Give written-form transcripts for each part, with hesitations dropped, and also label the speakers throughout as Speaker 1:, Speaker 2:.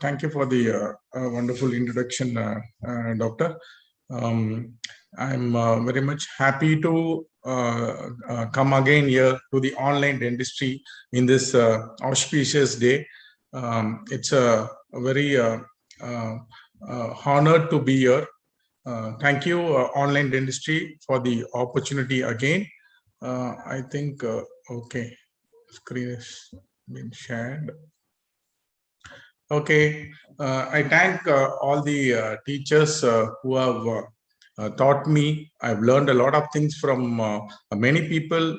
Speaker 1: Thank you for the wonderful introduction, Doctor. I'm very much happy to come again here to the online dentistry in this auspicious day. It's a very honored to be here. Thank you, online dentistry, for the opportunity again. I think, okay, screen has been shared. Okay, I thank all the teachers who have taught me. I've learned a lot of things from many people,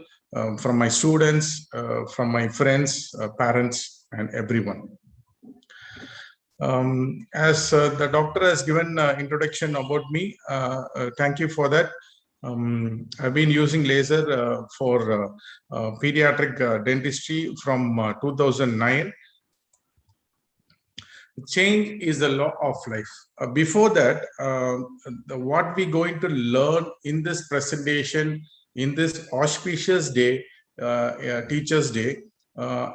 Speaker 1: from my students, from my friends, parents, and everyone. As the doctor has given introduction about me, thank you for that. I've been using laser for pediatric dentistry from 2009. Change is the law of life. Before that, what we're going to learn in this presentation, in this auspicious day, Teachers' Day,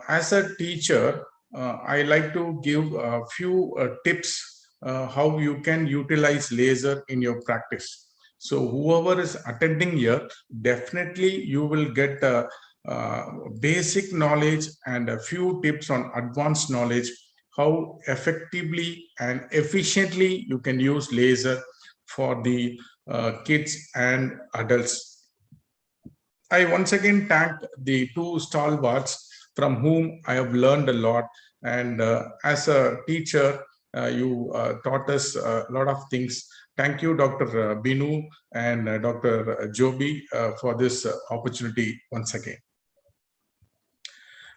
Speaker 1: as a teacher, I like to give a few tips how you can utilize laser in your practice. So whoever is attending here, definitely you will get basic knowledge and a few tips on advanced knowledge, how effectively and efficiently you can use laser for the kids and adults. I once again thank the two stalwarts from whom I have learned a lot. And as a teacher, you taught us a lot of things. Thank you, Dr. Binu and Dr. Joby, for this opportunity once again.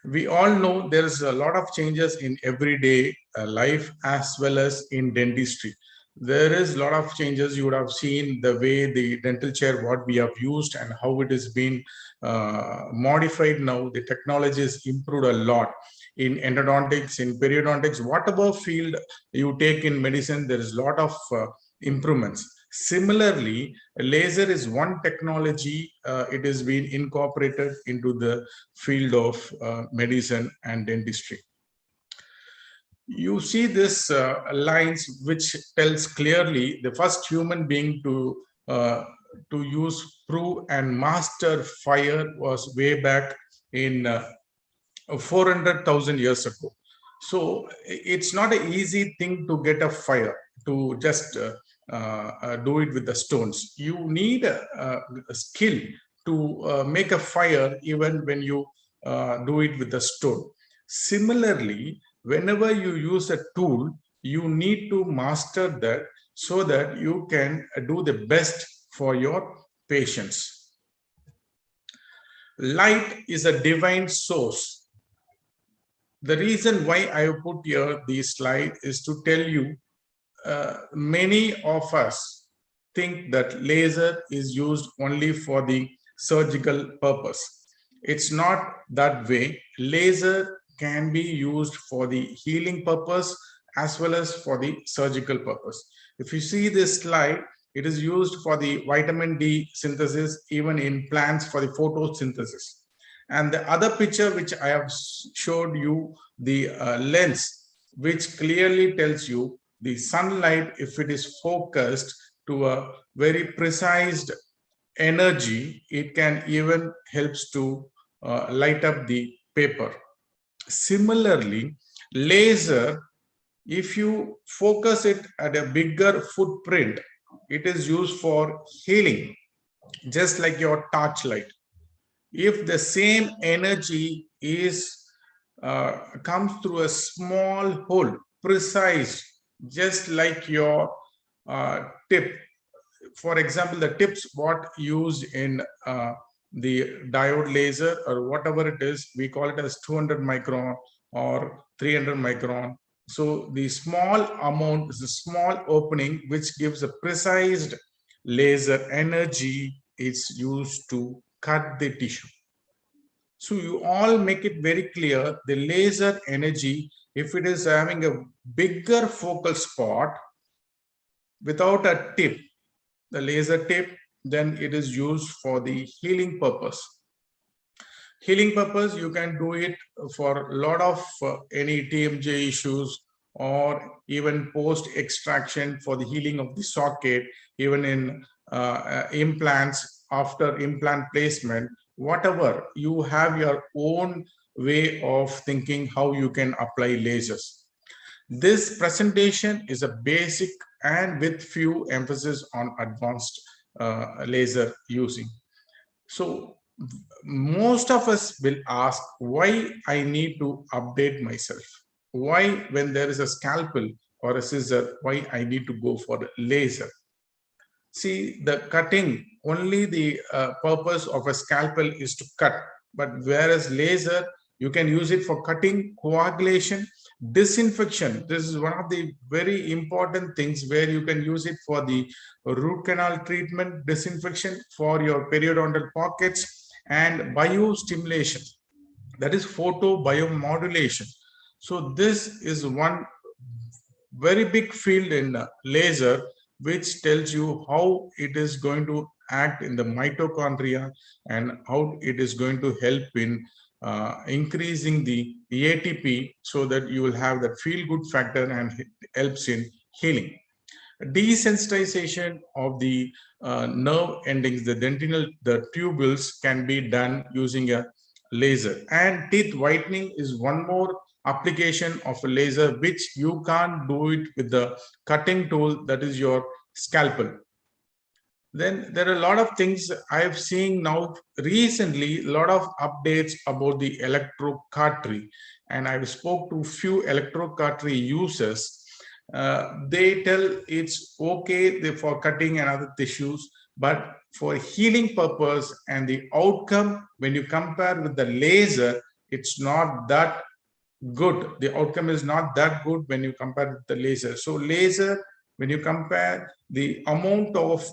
Speaker 1: We all know there's a lot of changes in everyday life as well as in dentistry. There is a lot of changes. You would have seen the way the dental chair, what we have used and how it has been modified now. The technology has improved a lot in endodontics, in periodontics, whatever field you take in medicine, there is a lot of improvements. Similarly, laser is one technology. It has been incorporated into the field of medicine and dentistry. You see this lines which tells clearly the first human being to use, prove, and master fire was way back in 400,000 years ago. So it's not an easy thing to get a fire, to just do it with the stones. You need a skill to make a fire even when you do it with the stone. Similarly, whenever you use a tool, you need to master that so that you can do the best for your patients. Light is a divine source. The reason why I put here this slide is to tell you many of us think that laser is used only for the surgical purpose. It's not that way. Laser can be used for the healing purpose as well as for the surgical purpose. If you see this slide, it is used for the vitamin D synthesis, even in plants for the photosynthesis. And the other picture which I have showed you, the lens, which clearly tells you the sunlight, if it is focused to a very precise energy, it can even helps to light up the paper. Similarly, laser, if you focus it at a bigger footprint, it is used for healing, just like your torchlight. If the same energy is comes through a small hole, precise, just like your tip. For example, the tips what used in the diode laser or whatever it is, we call it as 200 micron or 300 micron. So the small amount is a small opening which gives a precise laser energy. It's used to cut the tissue. So you all make it very clear, the laser energy, if it is having a bigger focal spot without a tip, the laser tip, then it is used for the healing purpose. Healing purpose, you can do it for a lot of any TMJ issues or even post extraction for the healing of the socket, even in implants after implant placement, whatever, you have your own way of thinking how you can apply lasers. This presentation is a basic and with few emphasis on advanced laser using. So most of us will ask why I need to update myself. Why, when there is a scalpel or a scissor, why I need to go for the laser? See, the cutting, only the purpose of a scalpel is to cut. But whereas laser, you can use it for cutting, coagulation, disinfection. This is one of the very important things where you can use it for the root canal treatment, disinfection for your periodontal pockets, and biostimulation. That is photobiomodulation. So this is one very big field in laser, which tells you how it is going to act in the mitochondria and how it is going to help in increasing the ATP, so that you will have that feel good factor and it helps in healing. Desensitization of the nerve endings, the dentinal, the tubules, can be done using a laser. And teeth whitening is one more application of a laser, which you can't do it with the cutting tool, that is your scalpel. Then there are a lot of things I've seen now recently, a lot of updates about the electrocautery, and I've spoke to few electrocautery users. They tell it's okay for cutting and other tissues, but for healing purpose and the outcome, when you compare with the laser, it's not that good. The outcome is not that good when you compare with the laser. So laser, when you compare the amount of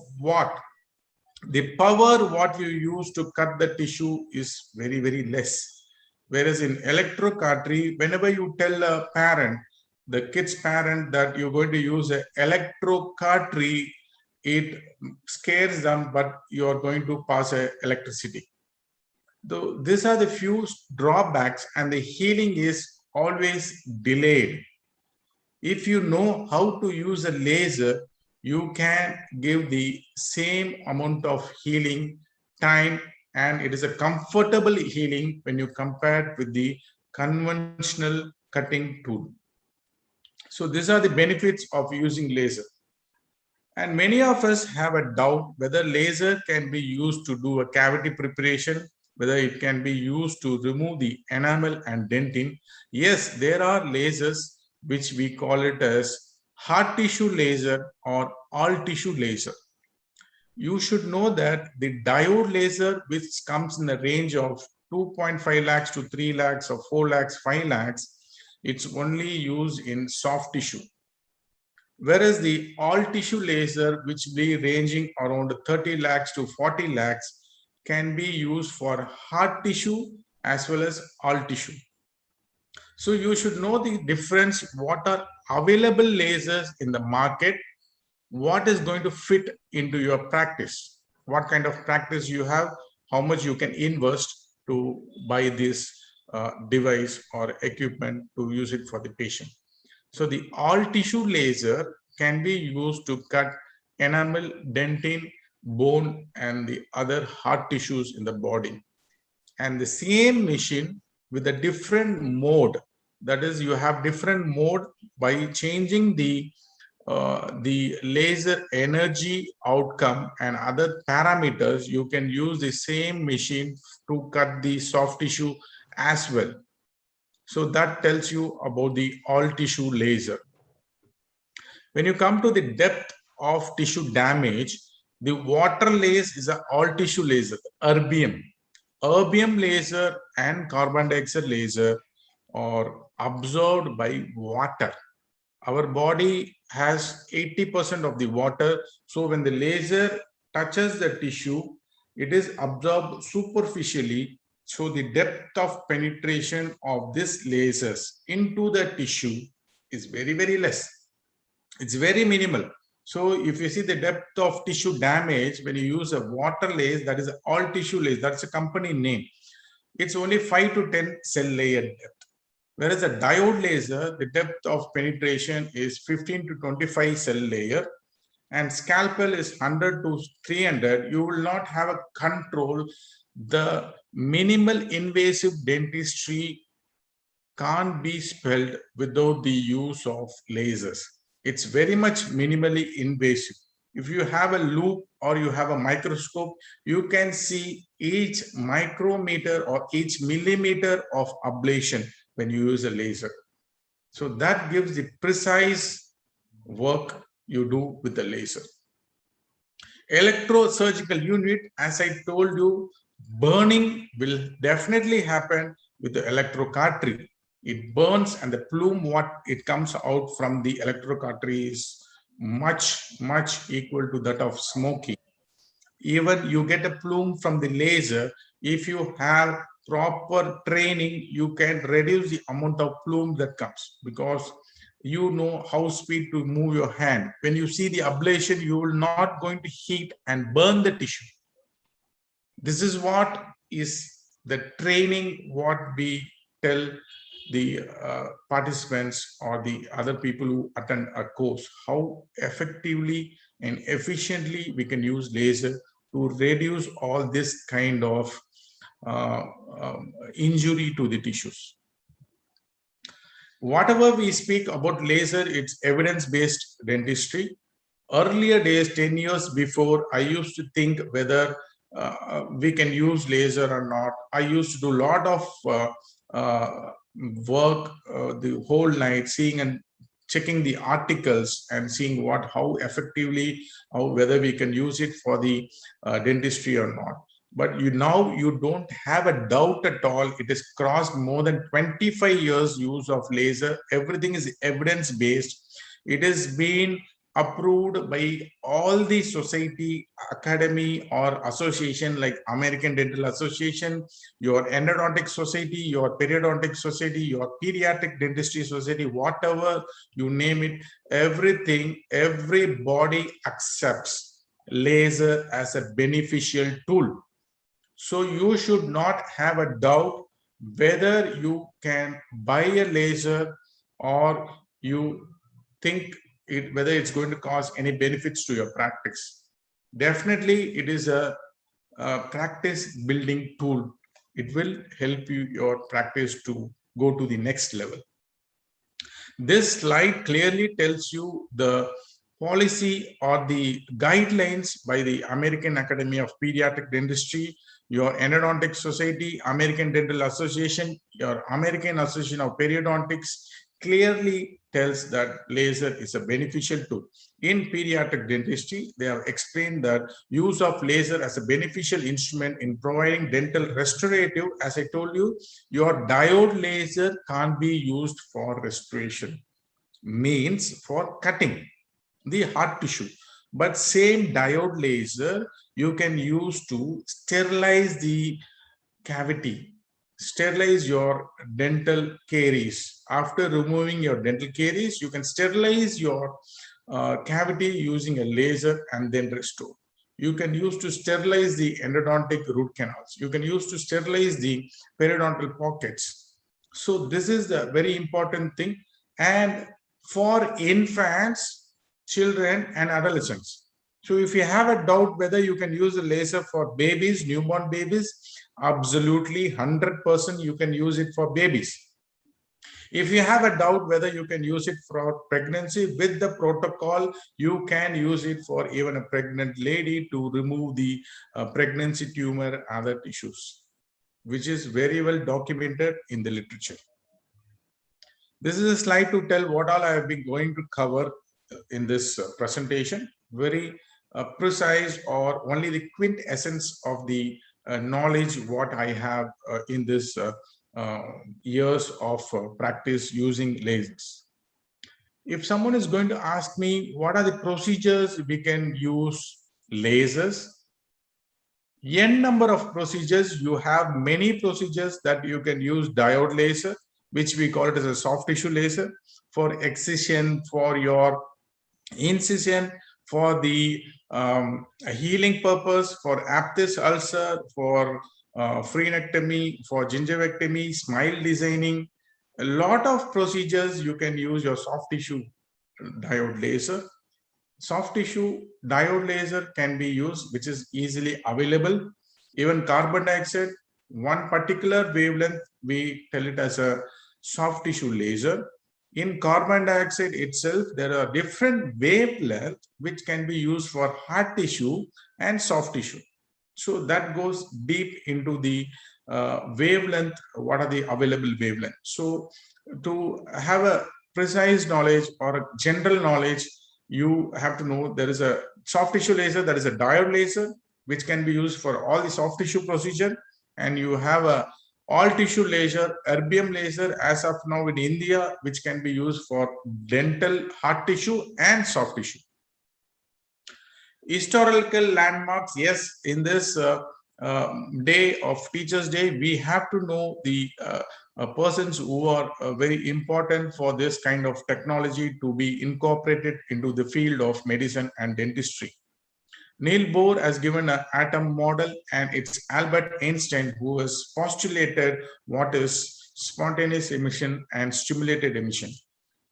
Speaker 1: the power what you use to cut the tissue is very, very less. Whereas in electrocautery, whenever you tell a parent, the kid's parent, that you're going to use an electrocautery, it scares them, but you're going to pass electricity. Though these are the few drawbacks, and the healing is always delayed. If you know how to use a laser, you can give the same amount of healing time, and it is a comfortable healing when you compare it with the conventional cutting tool. So these are the benefits of using laser. And many of us have a doubt whether laser can be used to do a cavity preparation, whether it can be used to remove the enamel and dentin. Yes, there are lasers which we call it as hard tissue laser or all tissue laser. You should know that the diode laser, which comes in the range of 2.5 lakhs to 3 lakhs or 4 lakhs, 5 lakhs, it's only used in soft tissue. Whereas the all tissue laser, which be ranging around 30 lakhs to 40 lakhs, can be used for hard tissue as well as all tissue. So you should know the difference, what are available lasers in the market, what is going to fit into your practice, what kind of practice you have, how much you can invest to buy this device or equipment to use it for the patient. So the all tissue laser can be used to cut enamel, dentin, bone, and the other hard tissues in the body. And the same machine with a different mode, that is, you have different mode by changing the laser energy outcome and other parameters. You can use the same machine to cut the soft tissue as well. So that tells you about the all tissue laser. When you come to the depth of tissue damage, the WaterLase is an all tissue laser, erbium. Erbium laser and carbon dioxide laser are absorbed by water. Our body has 80% of the water. So when the laser touches the tissue, it is absorbed superficially. So the depth of penetration of these lasers into the tissue is very, very less. It's very minimal. So if you see the depth of tissue damage, when you use a WaterLase, that is all tissue laser, that's a company name. It's only 5 to 10 cell layer depth. Whereas a diode laser, the depth of penetration is 15 to 25 cell layer, and scalpel is 100 to 300. You will not have a control. The minimal invasive dentistry can't be spelled without the use of lasers. It's very much minimally invasive. If you have a loop or you have a microscope, you can see each micrometer or each millimeter of ablation when you use a laser. So that gives the precise work you do with the laser. Electrosurgical unit, as I told you, burning will definitely happen with the electrocautery. It burns, and the plume what it comes out from the electrocautery is much equal to that of smoking. Even you get a plume from the laser. If you have proper training, you can reduce the amount of plume that comes, because you know how speed to move your hand. When you see the ablation, you will not going to heat and burn the tissue. This is what is the training what we tell the participants or the other people who attend a course, how effectively and efficiently we can use laser to reduce all this kind of injury to the tissues. Whatever we speak about laser, it's evidence-based dentistry. Earlier days, 10 years before, I used to think whether we can use laser or not. I used to do a lot of work the whole night, seeing and checking the articles and seeing how effectively, whether we can use it for the dentistry or not. But now you don't have a doubt at all. It has crossed more than 25 years use of laser. Everything is evidence-based. It has been approved by all the society, academy or association like American Dental Association, your Endodontic Society, your Periodontic Society, your Pediatric Dentistry Society, whatever you name it, everything, everybody accepts laser as a beneficial tool. So you should not have a doubt whether you can buy a laser or you think whether it's going to cause any benefits to your practice. Definitely, it is a practice building tool. It will help your practice to go to the next level. This slide clearly tells you the policy or the guidelines by the American Academy of Pediatric Dentistry, your Endodontic Society, American Dental Association, your American Association of Periodontics, clearly tells that laser is a beneficial tool. In pediatric dentistry, they have explained that use of laser as a beneficial instrument in providing dental restorative. As I told you, your diode laser can't be used for restoration, means for cutting the hard tissue. But same diode laser you can use to sterilize the cavity, sterilize your dental caries. After removing your dental caries, you can sterilize your cavity using a laser and then restore. You can use to sterilize the endodontic root canals. You can use to sterilize the periodontal pockets. So this is the very important thing. And for infants, children, and adolescents. So if you have a doubt whether you can use a laser for babies, newborn babies, absolutely 100% you can use it for babies. If you have a doubt whether you can use it for pregnancy, with the protocol, you can use it for even a pregnant lady to remove the pregnancy tumor and other tissues, which is very well documented in the literature. This is a slide to tell what all I have been going to cover in this presentation. Very precise, or only the quintessence of the knowledge what I have in this years of practice using lasers. If someone is going to ask me what are the procedures we can use lasers, n number of procedures. You have many procedures that you can use diode laser, which we call it as a soft tissue laser, for excision, for your incision, for the healing purpose, for aphthous ulcer, for frenectomy, for gingivectomy, smile designing, A lot of procedures you can use your soft tissue diode laser. Soft tissue diode laser can be used, which is easily available. Even carbon dioxide, one particular wavelength, we tell it as a soft tissue laser. In carbon dioxide itself, there are different wavelengths which can be used for hard tissue and soft tissue. So that goes deep into the wavelength, what are the available wavelengths. So to have a precise knowledge or a general knowledge, you have to know there is a soft tissue laser, there is a diode laser, which can be used for all the soft tissue procedure. And you have a all tissue laser, erbium laser as of now in India, which can be used for dental, hard tissue and soft tissue. Historical landmarks, yes, in this day of Teachers' Day, we have to know the persons who are very important for this kind of technology to be incorporated into the field of medicine and dentistry. Niels Bohr has given an atom model, and it's Albert Einstein who has postulated what is spontaneous emission and stimulated emission.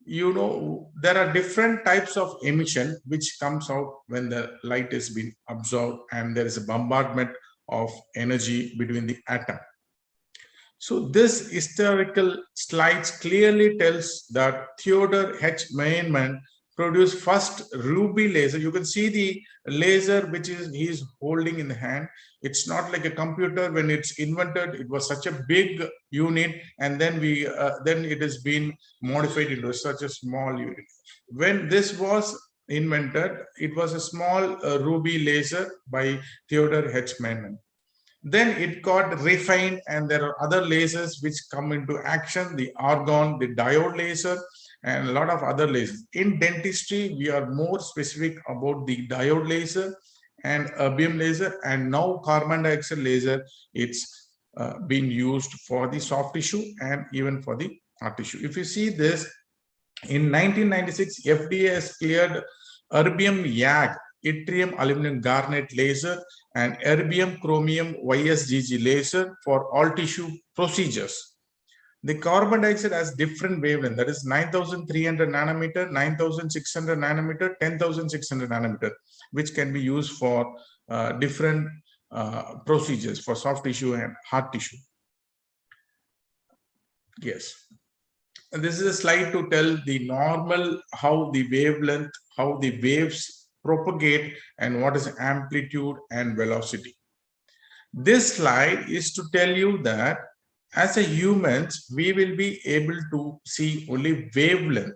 Speaker 1: You know, there are different types of emission which comes out when the light is being absorbed and there is a bombardment of energy between the atom. So this historical slides clearly tells that Theodore H. Meyerman produced first ruby laser. You can see the laser which he's holding in the hand. It's not like a computer. When it's invented, it was such a big unit, and then it has been modified into such a small unit. When this was invented, it was a small ruby laser by Theodore H. Meyerman. Then it got refined, and there are other lasers which come into action, the argon, the diode laser, and a lot of other lasers. In dentistry, we are more specific about the diode laser and erbium laser, and now carbon dioxide laser, it's being used for the soft tissue and even for the hard tissue. If you see this, in 1996, FDA has cleared erbium YAG, yttrium aluminum garnet laser, and erbium chromium YSGG laser for all tissue procedures. The carbon dioxide has different wavelength, that is 9,300 nanometer, 9,600 nanometer, 10,600 nanometer, which can be used for different procedures for soft tissue and hard tissue. Yes. And this is a slide to tell the normal, how the wavelength, how the waves propagate, and what is amplitude and velocity. This slide is to tell you that as a humans, we will be able to see only wavelength.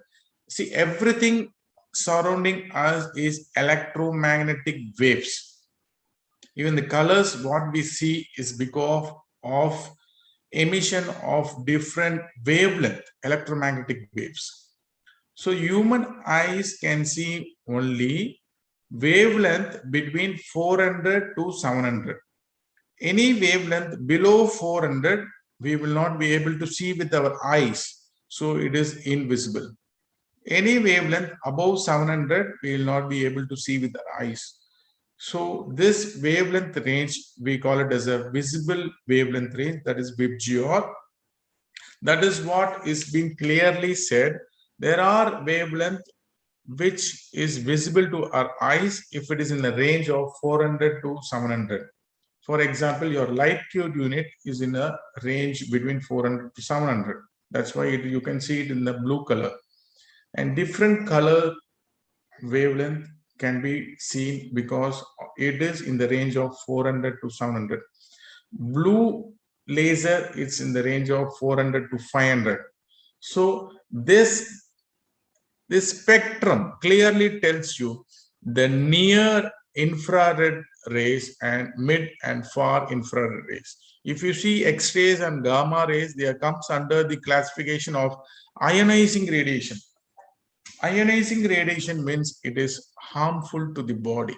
Speaker 1: See, everything surrounding us is electromagnetic waves. Even the colors, what we see is because of emission of different wavelength, electromagnetic waves. So human eyes can see only wavelength between 400 to 700. Any wavelength below 400, we will not be able to see with our eyes. So it is invisible. Any wavelength above 700, we will not be able to see with our eyes. So this wavelength range, we call it as a visible wavelength range, that is WaveGR. That is what is being clearly said. There are wavelength which is visible to our eyes if it is in the range of 400 to 700. For example, your light tube unit is in a range between 400 to 700. That's why you can see it in the blue color. And different color wavelength can be seen because it is in the range of 400 to 700. Blue laser is in the range of 400 to 500. So this spectrum clearly tells you the near infrared rays and mid and far infrared rays. If you see X-rays and gamma rays, they comes under the classification of ionizing radiation. Ionizing radiation means it is harmful to the body.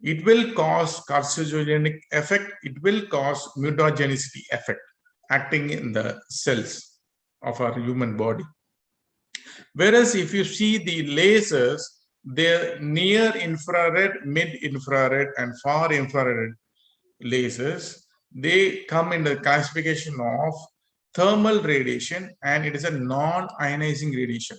Speaker 1: It will cause carcinogenic effect. It will cause mutagenicity effect acting in the cells of our human body. Whereas if you see the lasers, they're near infrared, mid infrared, and far infrared lasers, they come in the classification of thermal radiation, and it is a non-ionizing radiation.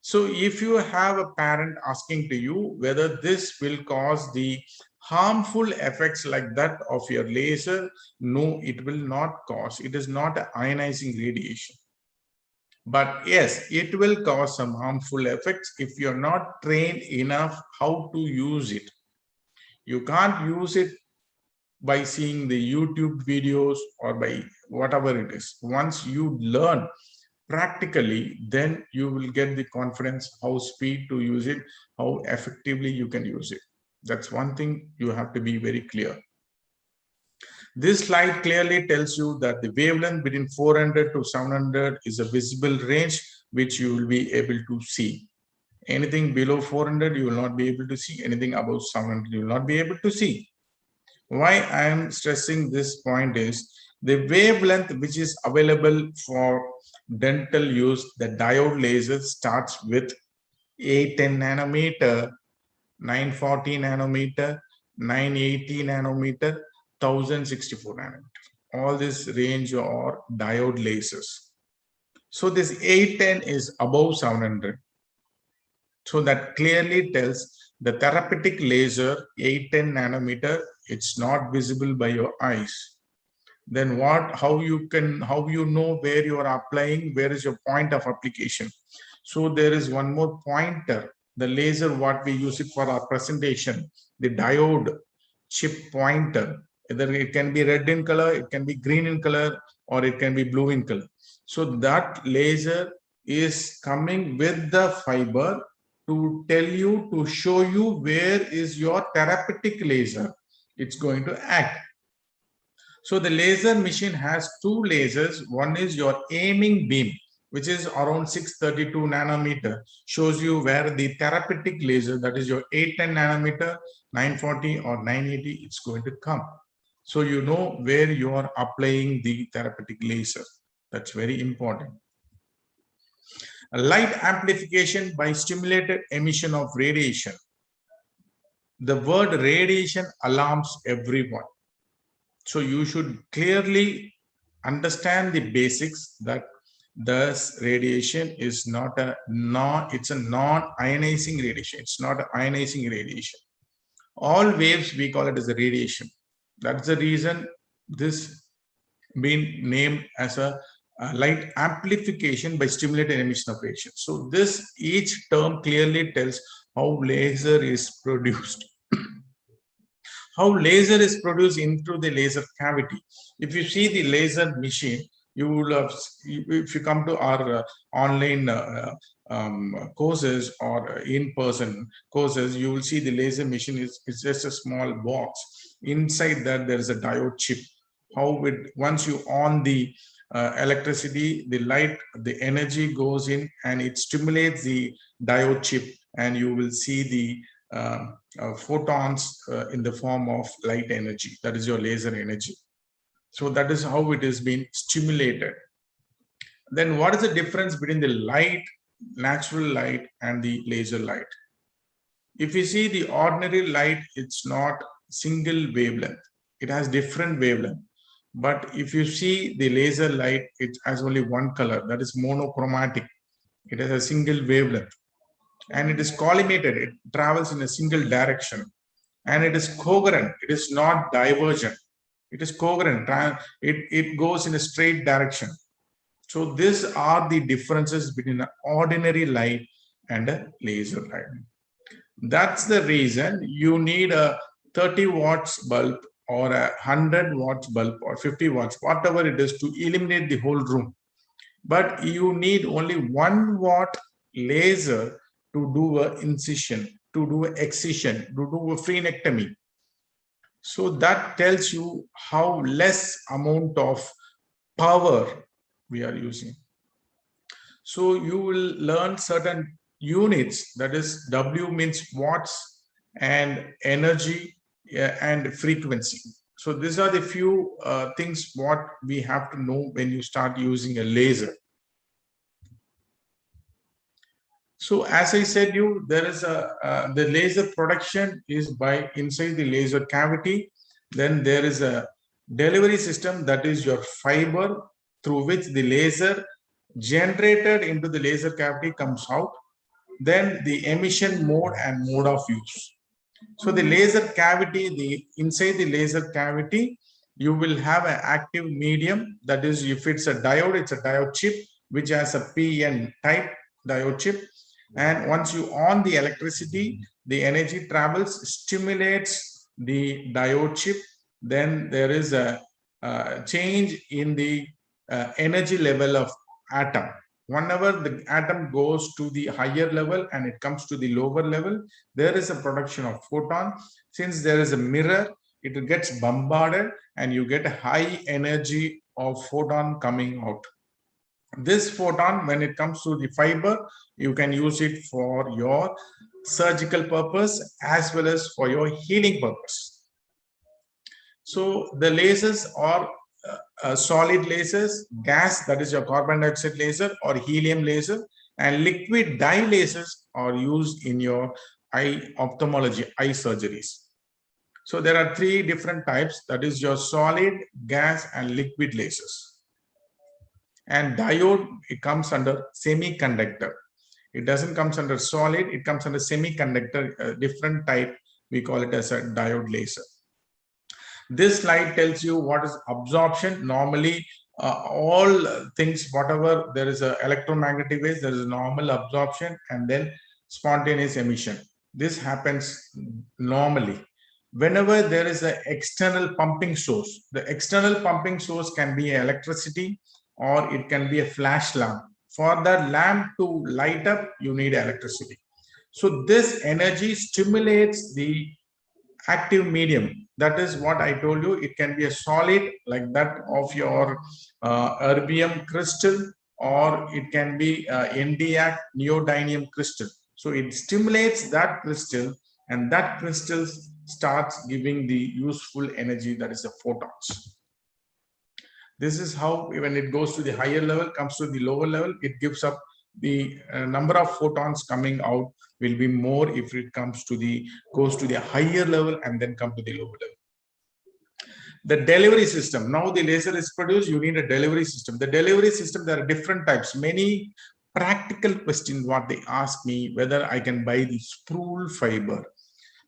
Speaker 1: So if you have a parent asking to you whether this will cause the harmful effects like that of your laser, no, it will not cause. It is not an ionizing radiation. But yes, it will cause some harmful effects if you're not trained enough how to use it. You can't use it by seeing the YouTube videos or by whatever it is. Once you learn practically, then you will get the confidence how speed to use it, how effectively you can use it. That's one thing you have to be very clear. This slide clearly tells you that the wavelength between 400 to 700 is a visible range which you will be able to see. Anything below 400 you will not be able to see. Anything above 700 you will not be able to see. Why I am stressing this point is the wavelength which is available for dental use, the diode laser starts with 810 nanometer, 940 nanometer, 980 nanometer, 1064 nanometer. All this range are diode lasers. So this 810 is above 700. So that clearly tells the therapeutic laser 810 nanometer, it's not visible by your eyes. Then what, how you know where you are applying, where is your point of application? So there is one more pointer, the laser what we use it for our presentation, the diode chip pointer. Either it can be red in color, it can be green in color, or it can be blue in color. So that laser is coming with the fiber to tell you, to show you where is your therapeutic laser. It's going to act. So the laser machine has two lasers. One is your aiming beam, which is around 632 nanometer, shows you where the therapeutic laser, that is your 810 nanometer, 940 or 980, it's going to come. So you know where you are applying the therapeutic laser. That's very important. Light amplification by stimulated emission of radiation. The word radiation alarms everyone. So you should clearly understand the basics that this radiation is it's a non-ionizing radiation. It's not an ionizing radiation. All waves, we call it as a radiation. That's the reason this been named as a light amplification by stimulated emission of radiation. So this, each term clearly tells how laser is produced. How laser is produced into the laser cavity. If you see the laser machine, you will have, if you come to our online courses or in-person courses, you will see the laser machine is just a small box. Inside that there is a diode chip. How it, once you on the electricity, the light, the energy goes in and it stimulates the diode chip, and you will see the photons in the form of light energy. That is your laser energy. So that is how it is being stimulated. Then what is the difference between the light, natural light, and the laser light? If you see the ordinary light, it's not single wavelength. It has different wavelength. But if you see the laser light, it has only one color, that is monochromatic. It has a single wavelength. And it is collimated, it travels in a single direction, and it is coherent, it is not divergent, it is coherent, it goes in a straight direction. So these are the differences between an ordinary light and a laser light. That's the reason you need a 30 watts bulb or a 100 watts bulb or 50 watts, whatever it is, to illuminate the whole room. But you need only 1 watt laser to do an incision, to do an excision, to do a frenectomy. So that tells you how less amount of power we are using. So you will learn certain units, that is W means watts and energy and frequency. So these are the few things what we have to know when you start using a laser. So as I said you, there is a the laser production is by inside the laser cavity. Then there is a delivery system, that is your fiber, through which the laser generated into the laser cavity comes out, then the emission mode and mode of use. So the laser cavity, inside the laser cavity, you will have an active medium. That is, if it's a diode, it's a diode chip, which has a PN type diode chip. And once you on the electricity, the energy travels, stimulates the diode chip. Then there is a change in the energy level of atom. Whenever the atom goes to the higher level and it comes to the lower level, there is a production of photon. Since there is a mirror, it gets bombarded and you get a high energy of photon coming out. This photon, when it comes to the fiber, you can use it for your surgical purpose as well as for your healing purpose. So the lasers are solid lasers, gas, that is your carbon dioxide laser or helium laser, and liquid dye lasers are used in your eye ophthalmology, eye surgeries. So there are three different types, that is your solid, gas, and liquid lasers. And diode, it comes under semiconductor. It doesn't come under solid, it comes under semiconductor, a different type. We call it as a diode laser. This slide tells you what is absorption. Normally, all things, whatever there is a electromagnetic waves, there is a normal absorption and then spontaneous emission. This happens normally. Whenever there is an external pumping source, the external pumping source can be electricity or it can be a flash lamp. For that lamp to light up, you need electricity. So this energy stimulates the active medium. That is what I told you. It can be a solid like that of your erbium crystal, or it can be Nd:YAG neodymium crystal. So it stimulates that crystal, and that crystal starts giving the useful energy, that is the photons. This is how when it goes to the higher level, comes to the lower level, it gives up the number of photons coming out will be more if it comes to the goes to the higher level and then come to the lower level. The delivery system. Now the laser is produced, you need a delivery system. The delivery system, there are different types. Many practical questions what they ask me, whether I can buy the spool fiber.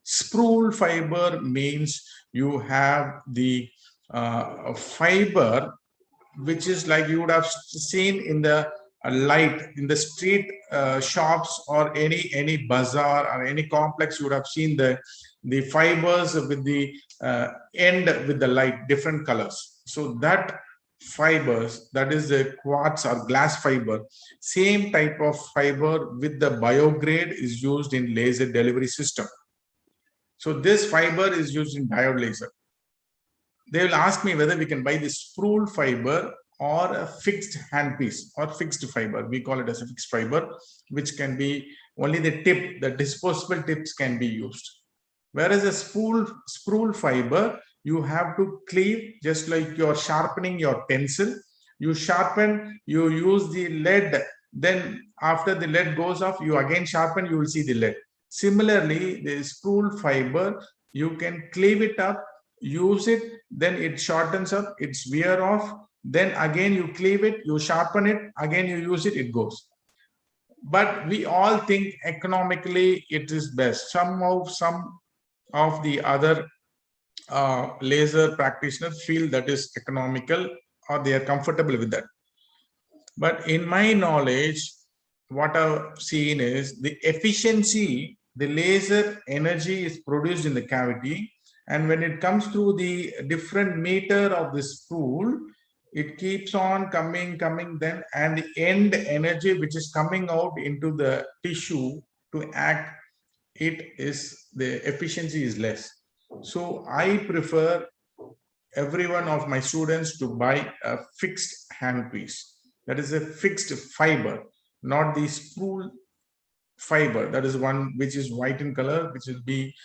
Speaker 1: Spool fiber means you have the fiber which is like you would have seen in the light in the street shops or any bazaar or any complex. You would have seen the fibers with the end with the light, different colors. So that fibers, that is the quartz or glass fiber, same type of fiber with the biograde is used in laser delivery system. So this fiber is used in diode laser. They will ask me whether we can buy this spool fiber or a fixed handpiece or fixed fiber. We call it as a fixed fiber, which can be only the tip, the disposable tips can be used. Whereas a spool fiber, you have to cleave, just like you're sharpening your pencil. You sharpen, you use the lead, then after the lead goes off, you again sharpen, you will see the lead. Similarly, the spool fiber, you can cleave it up, use it, then it shortens up, it's wear off, then again you cleave it, you sharpen it, again you use it, it goes. But we all think economically it is best. Some of the other laser practitioners feel that is economical or they are comfortable with that. But in my knowledge, what I've seen is the efficiency, the laser energy is produced in the cavity, and when it comes through the different meter of the spool, it keeps on coming, then, and the end energy which is coming out into the tissue to act, it is, the efficiency is less. So I prefer every one of my students to buy a fixed handpiece. That is a fixed fiber, not the spool fiber. That is one which is white in color, which will be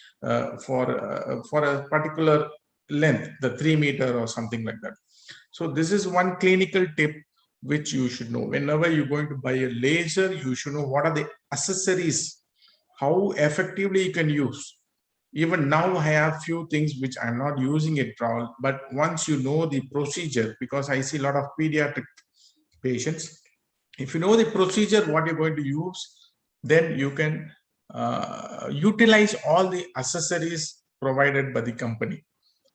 Speaker 1: for a particular length, the 3 meter or something like that. So this is one clinical tip which you should know. Whenever you're going to buy a laser, you should know what are the accessories, how effectively you can use. Even now I have few things which I'm not using it all, but once you know the procedure, because I see a lot of pediatric patients, if you know the procedure, what you're going to use, then you can utilize all the accessories provided by the company.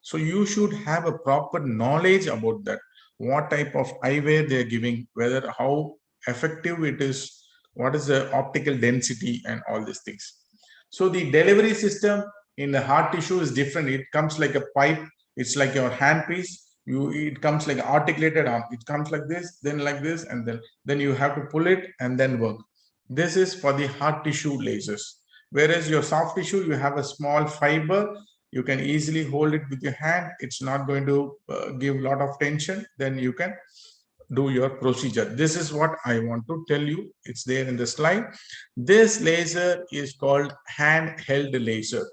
Speaker 1: So you should have a proper knowledge about that, what type of eyewear they're giving, whether how effective it is, what is the optical density and all these things. So the delivery system in the hard tissue is different. It comes like a pipe. It's like your handpiece. It comes like articulated arm. It comes like this, then like this, and then you have to pull it and then work. This is for the hard tissue lasers. Whereas your soft tissue, you have a small fiber. You can easily hold it with your hand. It's not going to give a lot of tension. Then you can do your procedure. This is what I want to tell you. It's there in the slide. This laser is called handheld laser.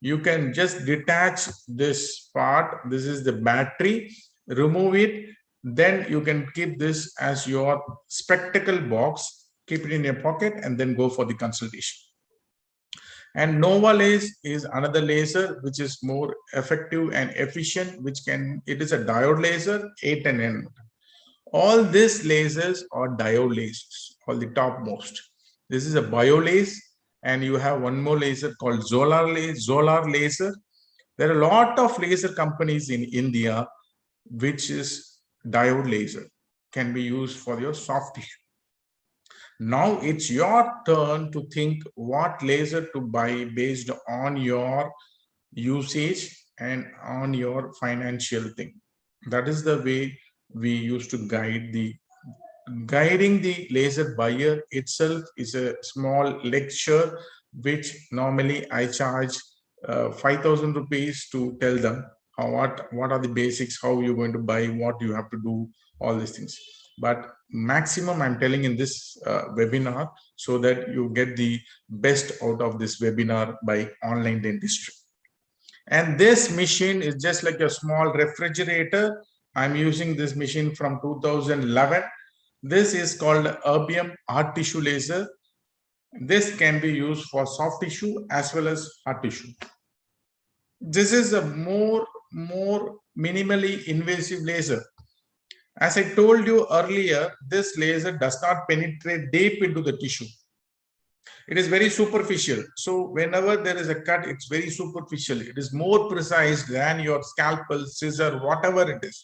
Speaker 1: You can just detach this part. This is the battery. Remove it. Then you can keep this as your spectacle box. Keep it in your pocket and then go for the consultation. And WaterLase is another laser which is more effective and efficient, it is a diode laser, 8 and N. All these lasers are diode lasers, all the topmost. This is a BioLase, and you have one more laser called Zolar laser. There are a lot of laser companies in India, which is diode laser, can be used for your soft tissue. Now it's your turn to think what laser to buy based on your usage and on your financial thing. That is the way we used to guiding the laser buyer itself is a small lecture, which normally I charge 5,000 rupees to tell them what are the basics, how you're going to buy, what you have to do, all these things. But maximum I'm telling in this webinar, so that you get the best out of this webinar by online dentistry. And this machine is just like a small refrigerator. I'm using this machine from 2011. This is called erbium hard tissue laser. This can be used for soft tissue as well as hard tissue. This is a more minimally invasive laser. As I told you earlier, this laser does not penetrate deep into the tissue. It is very superficial. So whenever there is a cut, it's very superficial. It is more precise than your scalpel, scissor, whatever it is.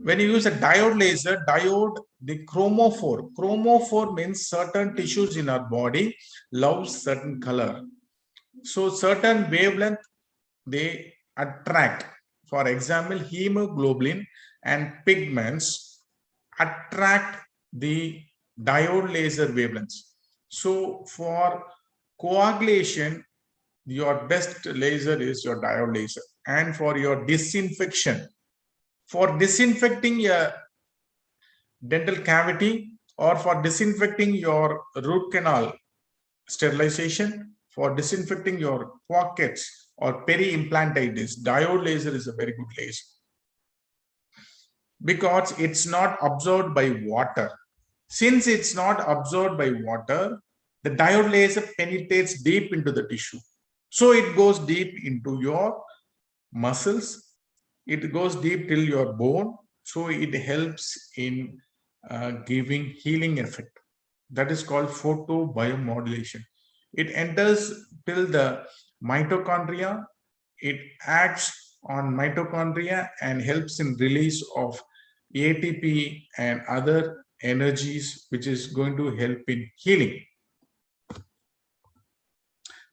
Speaker 1: When you use a diode laser, the chromophore. Chromophore means certain tissues in our body love certain color. So certain wavelength, they attract. For example, hemoglobin and pigments attract the diode laser wavelengths. So for coagulation, your best laser is your diode laser. And for your disinfection, for disinfecting a dental cavity or for disinfecting your root canal sterilization, for disinfecting your pockets or peri-implantitis, diode laser is a very good laser because it's not absorbed by water. Since it's not absorbed by water, the diode laser penetrates deep into the tissue. So it goes deep into your muscles. It goes deep till your bone. So it helps in giving healing effect. That is called photobiomodulation. It enters till the mitochondria. It acts on mitochondria and helps in release of ATP and other energies, which is going to help in healing.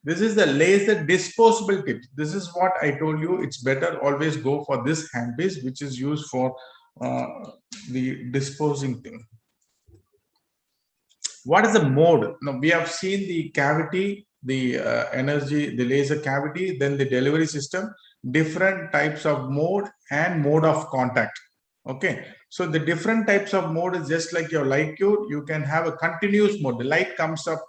Speaker 1: This is the laser disposable tip. This is what I told you. It's better always go for this handpiece, which is used for the disposing thing. What is the mode? Now we have seen the cavity, the energy, the laser cavity, then the delivery system, different types of mode and mode of contact. Okay, so the different types of mode is just like your light cube. You can have a continuous mode. The light comes up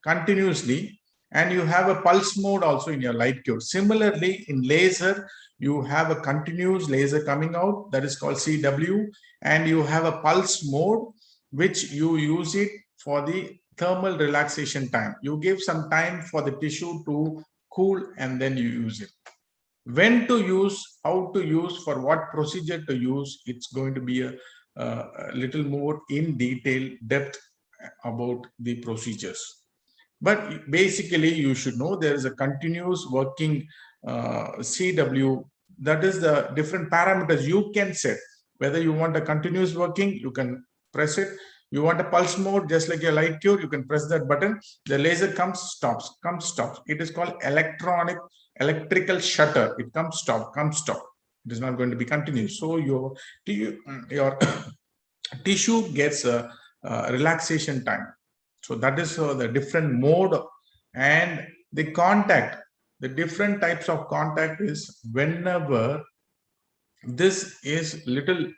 Speaker 1: continuously, and you have a pulse mode also in your light cube. Similarly, in laser, you have a continuous laser coming out, that is called CW, and you have a pulse mode, which you use it for the thermal relaxation time. You give some time for the tissue to cool and then you use it. When to use, how to use, for what procedure to use, it's going to be a little more in detail depth about the procedures. But basically, you should know there is a continuous working CW. That is the different parameters you can set. Whether you want a continuous working, you can press it. You want a pulse mode, just like a light cure, you can press that button. The laser comes, stops, comes, stops. It is called electrical shutter. It comes, stop, comes, stop. It is not going to be continuous. So your tissue gets a relaxation time. So that is the different mode and the contact. The different types of contact is whenever this is little,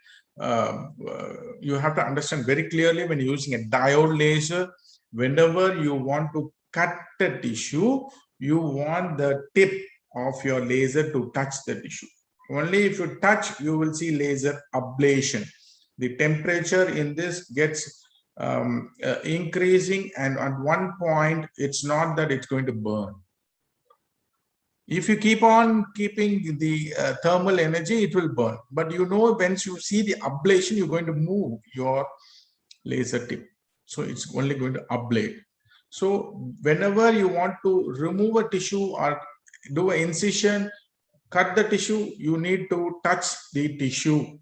Speaker 1: you have to understand very clearly when using a diode laser, whenever you want to cut the tissue, you want the tip of your laser to touch the tissue. Only if you touch, you will see laser ablation. The temperature in this gets increasing, and at one point, it's not that it's going to burn. If you keep on keeping the thermal energy, it will burn. But you know, once you see the ablation, you're going to move your laser tip. So it's only going to ablate. So whenever you want to remove a tissue or do an incision, cut the tissue, you need to touch the tissue.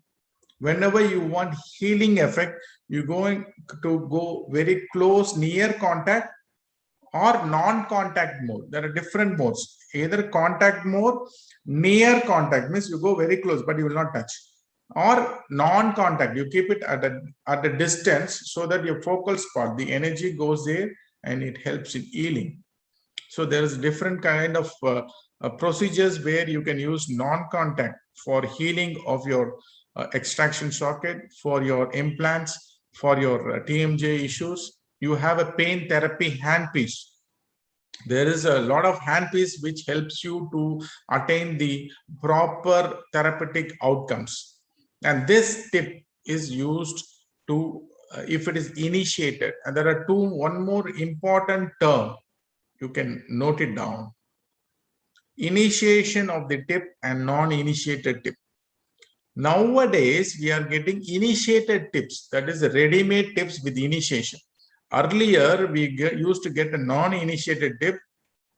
Speaker 1: Whenever you want healing effect, you're going to go very close, near contact, or non-contact mode. There are different modes. Either contact mode, near contact means you go very close, but you will not touch. Or non-contact, you keep it at a distance so that your focal spot, the energy goes there and it helps in healing. So there is different kind of procedures where you can use non-contact for healing of your extraction socket, for your implants, for your TMJ issues. You have a pain therapy handpiece. There is a lot of handpiece which helps you to attain the proper therapeutic outcomes. And this tip is used to, if it is initiated, and there are one more important term, you can note it down. Initiation of the tip and non-initiated tip. Nowadays, we are getting initiated tips, that is ready-made tips with initiation. Earlier, we used to get a non-initiated tip,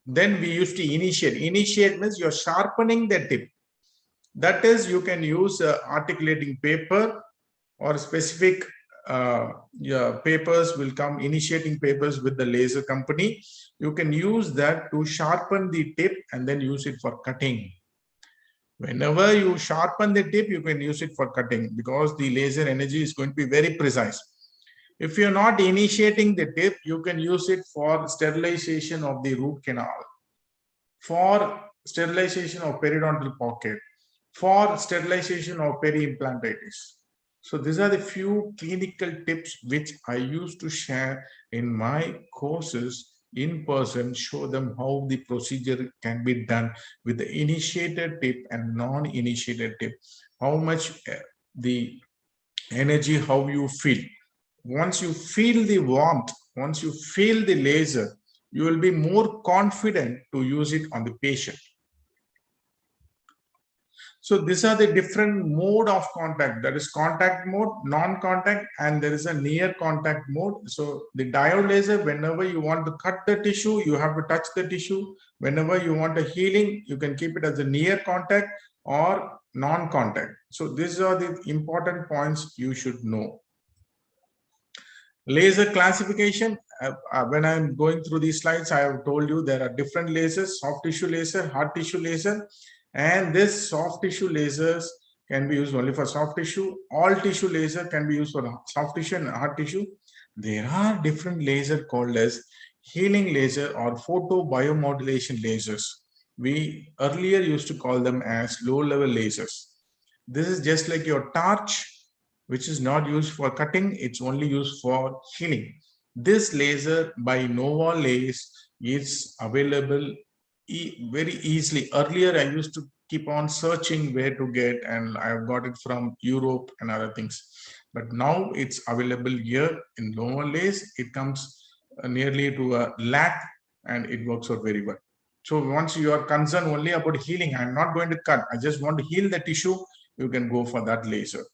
Speaker 1: then we used to initiate. Initiate means you're sharpening the tip. That is, you can use articulating paper or specific papers will come, initiating papers with the laser company. You can use that to sharpen the tip and then use it for cutting. Whenever you sharpen the tip, you can use it for cutting because the laser energy is going to be very precise. If you're not initiating the tip, you can use it for sterilization of the root canal, for sterilization of periodontal pocket, for sterilization of peri-implantitis. So these are the few clinical tips which I used to share in my courses in person, show them how the procedure can be done with the initiated tip and non-initiated tip, how much the energy, how you feel. Once you feel the warmth, once you feel the laser, you will be more confident to use it on the patient. So these are the different mode of contact. There is contact mode, non-contact, and there is a near contact mode. So the diode laser, whenever you want to cut the tissue, you have to touch the tissue. Whenever you want a healing, you can keep it as a near contact or non-contact. So these are the important points you should know. Laser classification. When I'm going through these slides, I have told you there are different lasers: soft tissue laser, hard tissue laser. And this soft tissue lasers can be used only for soft tissue. All tissue laser can be used for soft tissue and hard tissue. There are different lasers called as healing laser or photobiomodulation lasers. We earlier used to call them as low-level lasers. This is just like your torch, which is not used for cutting. It's only used for healing. This laser by WaterLase is available very easily. Earlier, I used to keep on searching where to get, and I've got it from Europe and other things. But now it's available here in WaterLase. It comes nearly to a lakh, and it works out very well. So once you are concerned only about healing, I'm not going to cut, I just want to heal the tissue, you can go for that laser.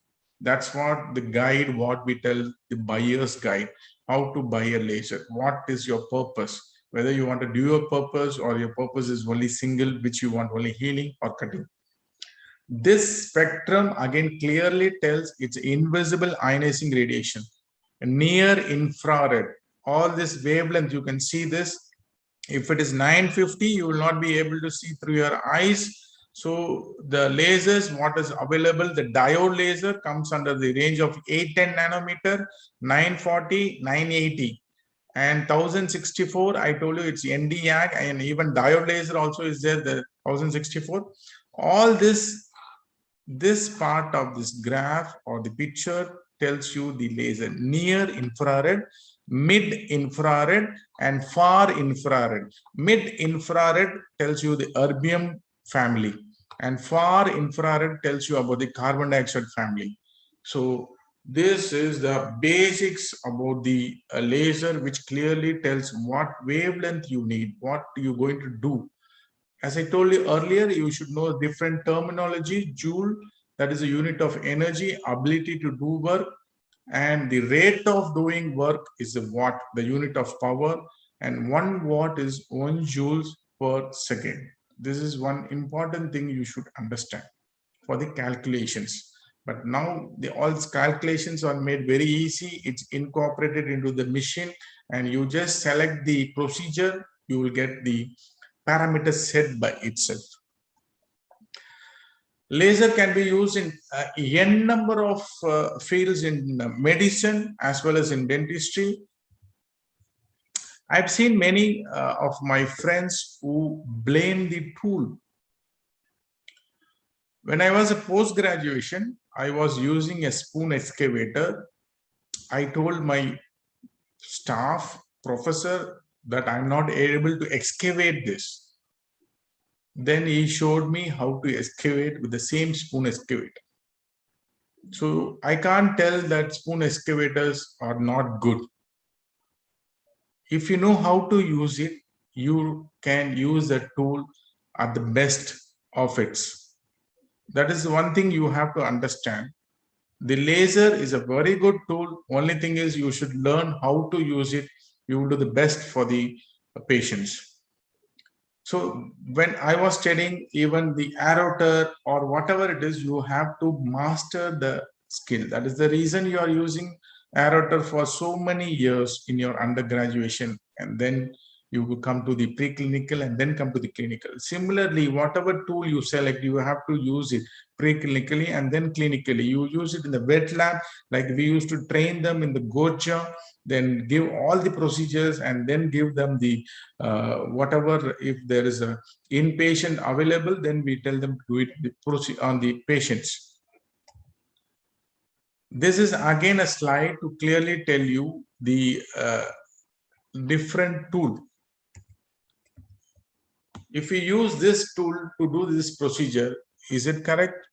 Speaker 1: That's what the guide, what we tell the buyer's guide, how to buy a laser. What is your purpose? Whether you want to do your purpose or your purpose is only single, which you want only healing or cutting. This spectrum again clearly tells it's invisible ionizing radiation, near infrared. All this wavelength, you can see this. If it is 950, you will not be able to see through your eyes. So the lasers, what is available, the diode laser comes under the range of 810 nanometer, 940, 980. And 1064, I told you it's NDAG, and even diode laser also is there, the 1064. All this part of this graph or the picture tells you the laser near infrared, mid infrared, and far infrared. Mid infrared tells you the erbium family, and far infrared tells you about the carbon dioxide family. So this is the basics about the laser, which clearly tells what wavelength you need, what you're going to do. As I told you earlier, you should know different terminology. Joule, that is a unit of energy, ability to do work, and the rate of doing work is a watt, the unit of power, and 1 watt is 1 joules per second. This is one important thing you should understand for the calculations. But now all calculations are made very easy. It's incorporated into the machine, and you just select the procedure, you will get the parameters set by itself. Laser can be used in n number of fields in medicine as well as in dentistry. I've seen many of my friends who blame the tool. When I was a post-graduation, I was using a spoon excavator. I told my staff, professor, that I'm not able to excavate this. Then he showed me how to excavate with the same spoon excavator. So I can't tell that spoon excavators are not good. If you know how to use it, you can use the tool at the best of its. That is one thing you have to understand. The laser is a very good tool. Only thing is you should learn how to use it. You will do the best for the patients. So when I was studying, even the aerotor or whatever it is, you have to master the skill. That is the reason you are using aerotor for so many years in your undergraduation, and then you will come to the preclinical and then come to the clinical. Similarly, whatever tool you select, you have to use it preclinically and then clinically. You use it in the wet lab, like we used to train them in the Gocha, then give all the procedures and then give them the whatever. If there is a inpatient available, then we tell them to do it on the patients. This is again a slide to clearly tell you the different tool. If we use this tool to do this procedure, is it correct?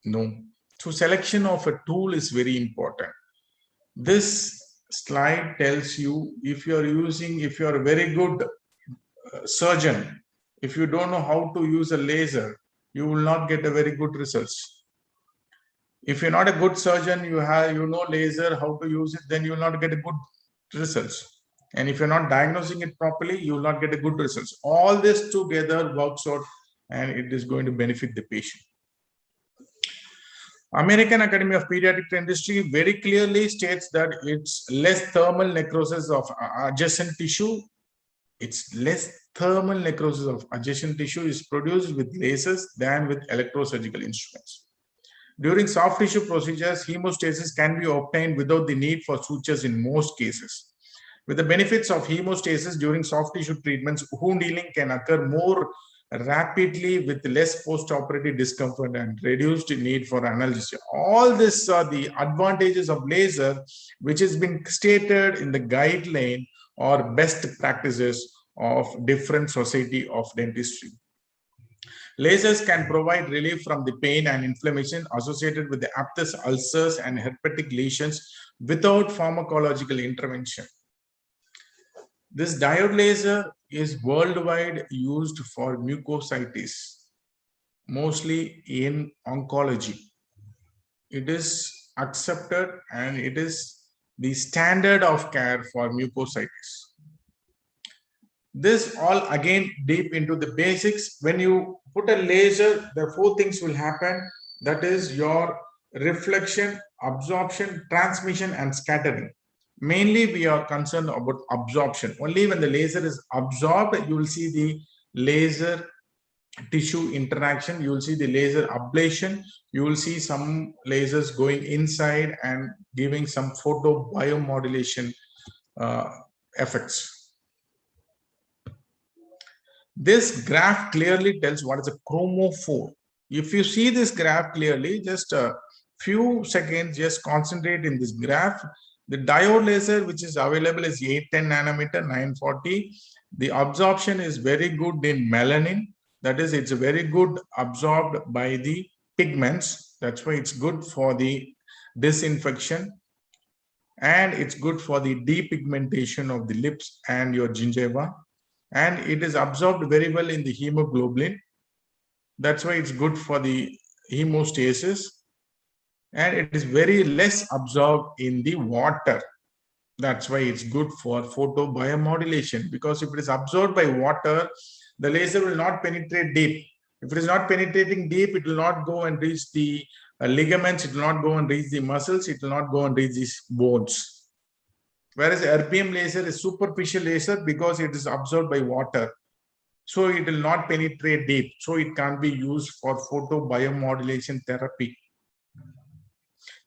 Speaker 1: No. So selection of a tool is very important. This slide tells you if you are a very good surgeon, if you don't know how to use a laser, you will not get a very good results. If you're not a good surgeon, you know laser, how to use it, then you will not get a good results. And if you're not diagnosing it properly, you will not get a good results. All this together works out, and it is going to benefit the patient. American Academy of Pediatric Dentistry very clearly states that it's less thermal necrosis of adjacent tissue. It's less thermal necrosis of adjacent tissue is produced with lasers than with electrosurgical instruments. During soft tissue procedures, hemostasis can be obtained without the need for sutures in most cases. With the benefits of hemostasis during soft tissue treatments, wound healing can occur more rapidly with less post-operative discomfort and reduced need for analgesia. All this are the advantages of laser, which has been stated in the guideline or best practices of different society of dentistry. Lasers can provide relief from the pain and inflammation associated with the aphthous ulcers and herpetic lesions without pharmacological intervention. This diode laser is worldwide used for mucositis, mostly in oncology. It is accepted and it is the standard of care for mucositis. This all again deep into the basics. When you put a laser, the four things will happen. That is your reflection, absorption, transmission, and scattering. Mainly we are concerned about absorption. Only when the laser is absorbed, you will see the laser tissue interaction, you will see the laser ablation, you will see some lasers going inside and giving some photo biomodulation effects. This graph clearly tells what is a chromophore. If you see this graph clearly, just a few seconds, just concentrate in this graph. The diode laser which is available is 810 nanometer, 940. The absorption is very good in melanin. That is, it's very good absorbed by the pigments. That's why it's good for the disinfection. And it's good for the depigmentation of the lips and your gingiva. And it is absorbed very well in the hemoglobin. That's why it's good for the hemostasis. And it is very less absorbed in the water. That's why it's good for photobiomodulation, because if it is absorbed by water, the laser will not penetrate deep. If it is not penetrating deep, it will not go and reach the ligaments, it will not go and reach the muscles, it will not go and reach these bones. Whereas erbium laser is superficial laser because it is absorbed by water. So it will not penetrate deep. So it can't be used for photobiomodulation therapy.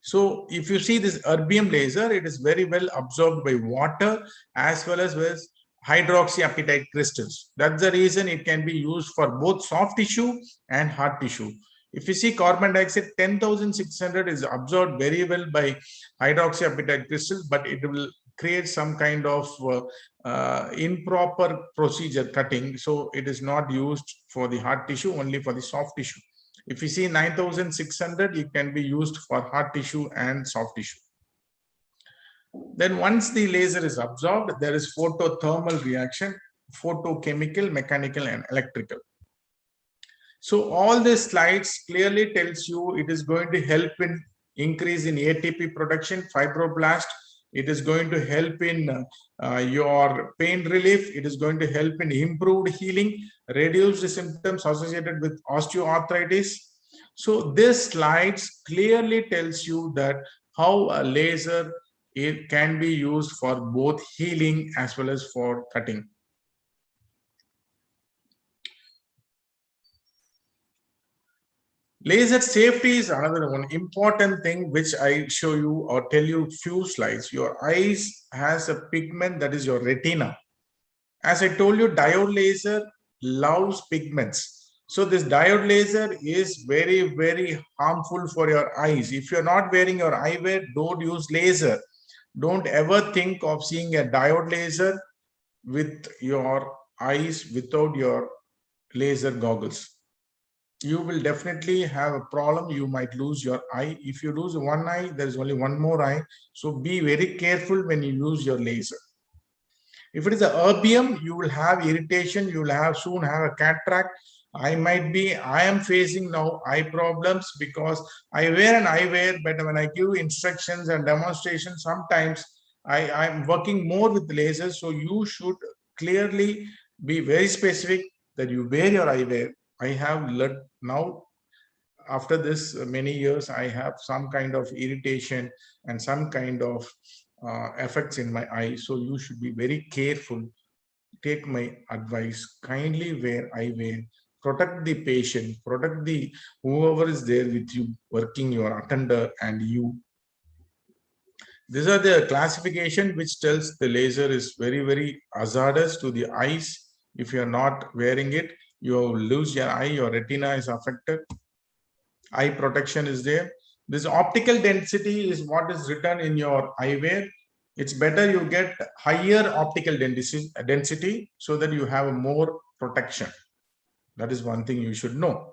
Speaker 1: So if you see this erbium laser, it is very well absorbed by water as well as with hydroxyapatite crystals. That's the reason it can be used for both soft tissue and hard tissue. If you see carbon dioxide, 10,600 is absorbed very well by hydroxyapatite crystals, but it will create some kind of improper procedure cutting. So it is not used for the hard tissue, only for the soft tissue. If you see 9,600, it can be used for hard tissue and soft tissue. Then once the laser is absorbed, there is photothermal reaction, photochemical, mechanical, and electrical. So all these slides clearly tells you it is going to help in increase in ATP production, fibroblast. It is going to help in your pain relief. It is going to help in improved healing, reduce the symptoms associated with osteoarthritis. So this slides clearly tells you that how a laser can be used for both healing as well as for cutting. Laser safety is another one important thing which I show you or tell you few slides. Your eyes has a pigment, that is your retina. As I told you, diode laser loves pigments. So this diode laser is very, very harmful for your eyes. If you're not wearing your eyewear, don't use laser. Don't ever think of seeing a diode laser with your eyes without your laser goggles. You will definitely have a problem. You might lose your eye. If you lose one eye, there is only one more eye. So be very careful when you use your laser. If it is an erbium, you will have irritation. You will have soon have a cataract. I am facing now eye problems because I wear an eyewear, but when I give instructions and demonstrations, sometimes I'm working more with lasers. So you should clearly be very specific that you wear your eyewear. I have learned now, after this many years, I have some kind of irritation and some kind of effects in my eye. So you should be very careful. Take my advice. Kindly wear eyewear. Protect the patient. Protect the whoever is there with you, working, your attender and you. These are the classification which tells the laser is very, very hazardous to the eyes. If you are not wearing it, you lose your eye, your retina is affected. Eye protection is there. This optical density is what is written in your eyewear. It's better you get higher optical density so that you have more protection. That is one thing you should know.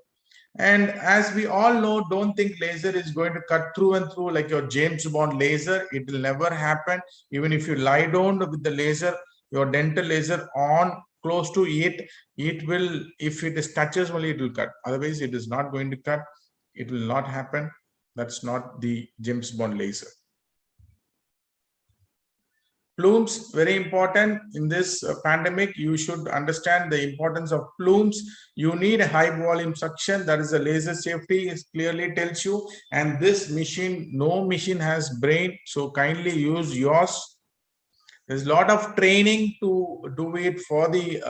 Speaker 1: And as we all know, don't think laser is going to cut through and through like your James Bond laser. It will never happen. Even if you lie down with the laser, your dental laser on close to it, it will, if it is touches only, it will cut. Otherwise, it is not going to cut. It will not happen. That's not the James Bond laser. Plumes, very important in this pandemic. You should understand the importance of plumes. You need a high volume suction. That is a laser safety. It clearly tells you. And this machine, no machine has brain. So kindly use yours. There's a lot of training to do it for the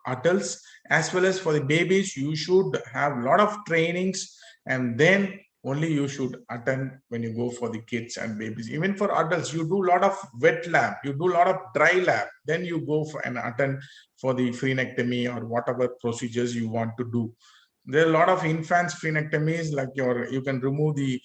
Speaker 1: adults as well as for the babies. You should have a lot of trainings, and then only you should attend when you go for the kids and babies. Even for adults, you do a lot of wet lab, you do a lot of dry lab, then you go for and attend for the frenectomy or whatever procedures you want to do. There are a lot of infants frenectomies, like you can remove the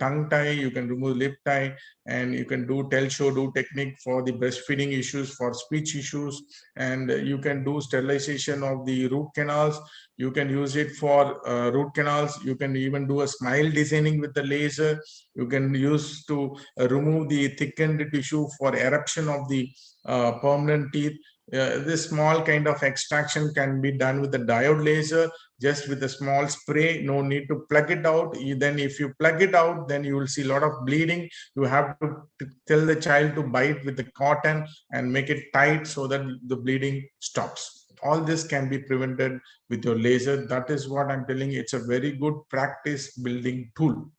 Speaker 1: tongue tie, you can remove lip tie, and you can do tell show do technique for the breastfeeding issues, for speech issues, and you can do sterilization of the root canals. You can use it for root canals. You can even do a smile designing with the laser. You can use to remove the thickened tissue for eruption of the permanent teeth. This small kind of extraction can be done with the diode laser, just with a small spray. No need to plug it out. Then if you plug it out, then you will see a lot of bleeding. You have to tell the child to bite with the cotton and make it tight so that the bleeding stops. All this can be prevented with your laser. That is what I'm telling you. It's a very good practice building tool.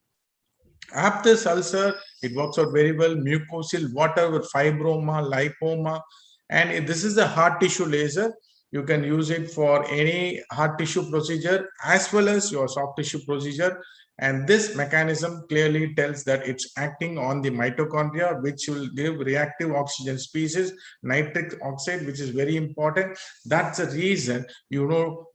Speaker 1: Aphthous ulcer, it works out very well. Mucosal, whatever, fibroma, lipoma. And this is a hard tissue laser. You can use it for any hard tissue procedure as well as your soft tissue procedure. And this mechanism clearly tells that it's acting on the mitochondria, which will give reactive oxygen species, nitric oxide, which is very important. That's the reason,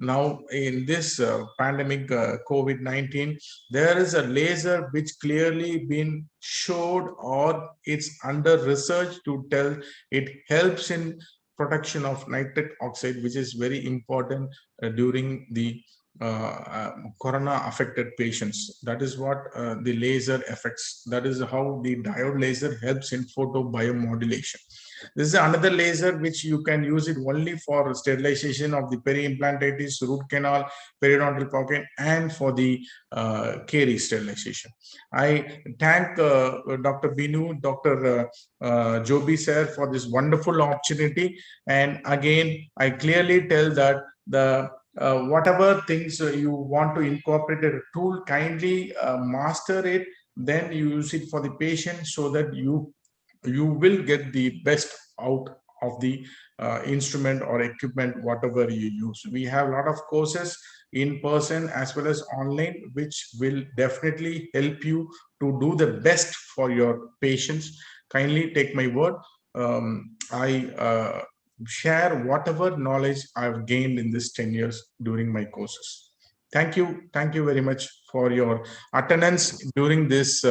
Speaker 1: now in this pandemic, COVID-19, there is a laser which clearly been showed, or it's under research to tell it helps in protection of nitric oxide, which is very important during the corona affected patients. That is what the laser affects. That is how the diode laser helps in photobiomodulation. This is another laser which you can use it only for sterilization of the peri-implantitis, root canal, periodontal pocket, and for the caries sterilization. I thank Dr. Binu, Dr. Joby sir for this wonderful opportunity. And again, I clearly tell that the whatever things you want to incorporate a tool, kindly master it, then you use it for the patient so that you will get the best out of the instrument or equipment, whatever you use. We have a lot of courses in person as well as online, which will definitely help you to do the best for your patients. Kindly take my word. I share whatever knowledge I've gained in this 10 years during my courses. Thank you. Thank you very much for your attendance during this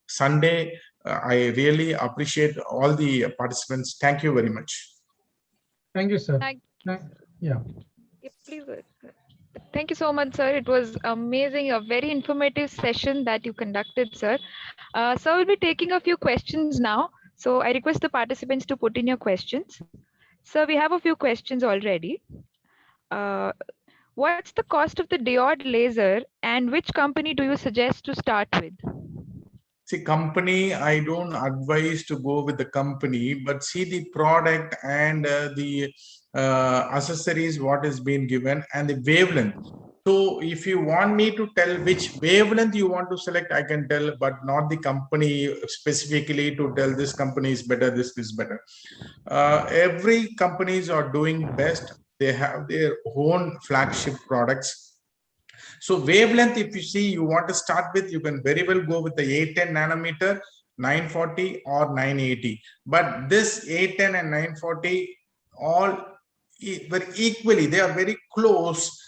Speaker 1: Sunday. I really appreciate all the participants. Thank you very much.
Speaker 2: Thank you, sir. Yeah.
Speaker 3: Please. Thank you so much, sir. It was amazing, a very informative session that you conducted, sir. Sir, we'll be taking a few questions now. So I request the participants to put in your questions. Sir, we have a few questions already. What's the cost of the diode laser and which company do you suggest to start with?
Speaker 1: See, company, I don't advise to go with the company, but see the product and the accessories, what is being given, and the wavelength. So if you want me to tell which wavelength you want to select, I can tell, but not the company specifically to tell this company is better, this is better. Every companies are doing best. They have their own flagship products. So wavelength, if you see you want to start with, you can very well go with the 810 nanometer, 940 or 980. But this 810 and 940 all very equally, they are very close.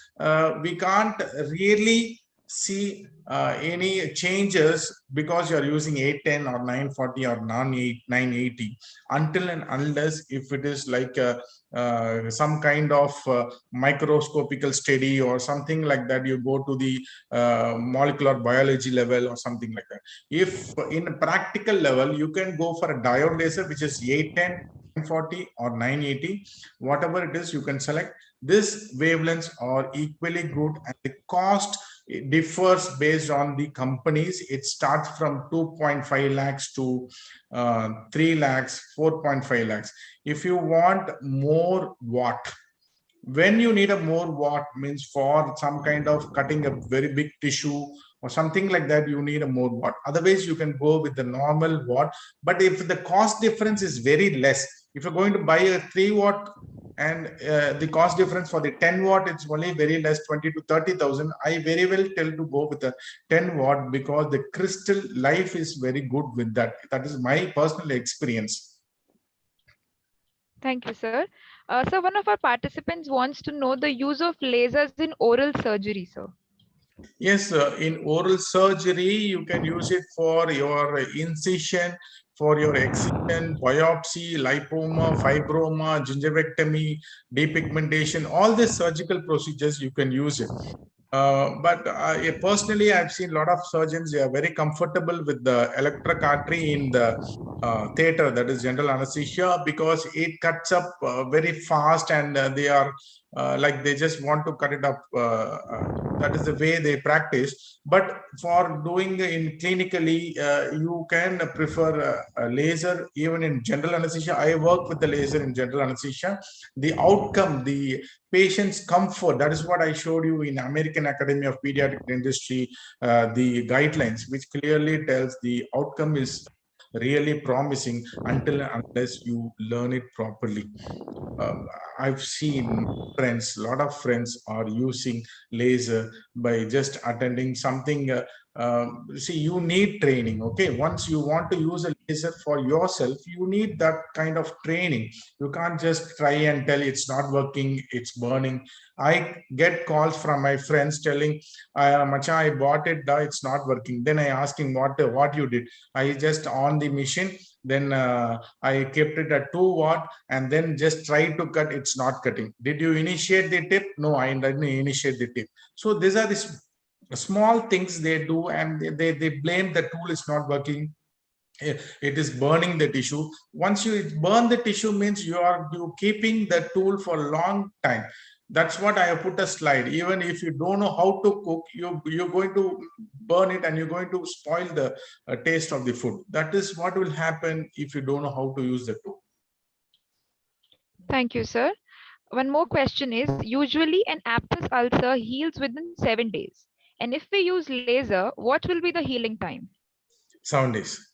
Speaker 1: We can't really see any changes because you are using 810 or 940 or 980 until and unless if it is like some kind of microscopical study or something like that, you go to the molecular biology level or something like that. If in a practical level, you can go for a diode laser which is 810 940 or 980, whatever it is, you can select. This wavelengths are equally good, and the cost differs based on the companies. It starts from 2.5 lakhs to 3 lakhs, 4.5 lakhs. If you want more watt, when you need a more watt means for some kind of cutting a very big tissue or something like that, you need a more watt. Otherwise, you can go with the normal watt. But if the cost difference is very less, if you're going to buy a 3 watt and the cost difference for the 10 watt, it's only very less, 20 to 30,000. I very well tell to go with the 10 watt because the crystal life is very good with that. That is my personal experience.
Speaker 3: Thank you, sir. So one of our participants wants to know the use of lasers in oral surgery, sir.
Speaker 1: Yes, in oral surgery, you can use it for your incision, for your excision, biopsy, lipoma, fibroma, gingivectomy, depigmentation, all these surgical procedures you can use it. But personally, I've seen a lot of surgeons, they are very comfortable with the electrocautery in the theater, that is general anesthesia, because it cuts up very fast, and they are like they just want to cut it up. That is the way they practice. But for doing in clinically, you can prefer a laser even in general anesthesia. I work with the laser in general anesthesia. The outcome, the patient's comfort, that is what I showed you in American Academy of Pediatric Dentistry, the guidelines, which clearly tells the outcome is really promising until and unless you learn it properly. I've seen friends, a lot of friends are using laser by just attending something. See, you need training. Okay, once you want to use a laser for yourself, you need that kind of training. You can't just try and tell it's not working, it's burning. I get calls from my friends telling, Macha, I bought it, it's not working. Then I ask him what you did. I just on the machine, then I kept it at 2 watt and then just tried to cut, it's not cutting. Did you initiate the tip? No, I didn't initiate the tip. So these are the small things they do, and they blame the tool is not working. It is burning the tissue. Once you burn the tissue means you keeping the tool for a long time. That's what I have put a slide. Even if you don't know how to cook, you're going to burn it and you're going to spoil the taste of the food. That is what will happen if you don't know how to use the tool.
Speaker 3: Thank you, sir. One more question is, usually an abscess ulcer heals within 7 days. And if we use laser, what will be the healing time?
Speaker 1: 7 days.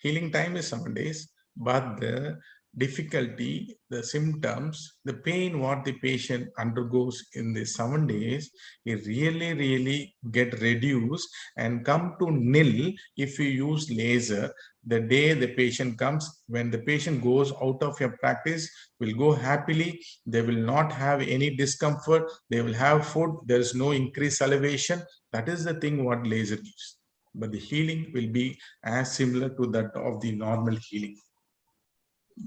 Speaker 1: Healing time is 7 days, but the difficulty, the symptoms, the pain what the patient undergoes in the 7 days, it really get reduced and come to nil if you use laser. The day the patient comes, when the patient goes out of your practice, will go happily. They will not have any discomfort. They will have food. There is no increased salivation. That is the thing what laser gives. But the healing will be as similar to that of the normal healing.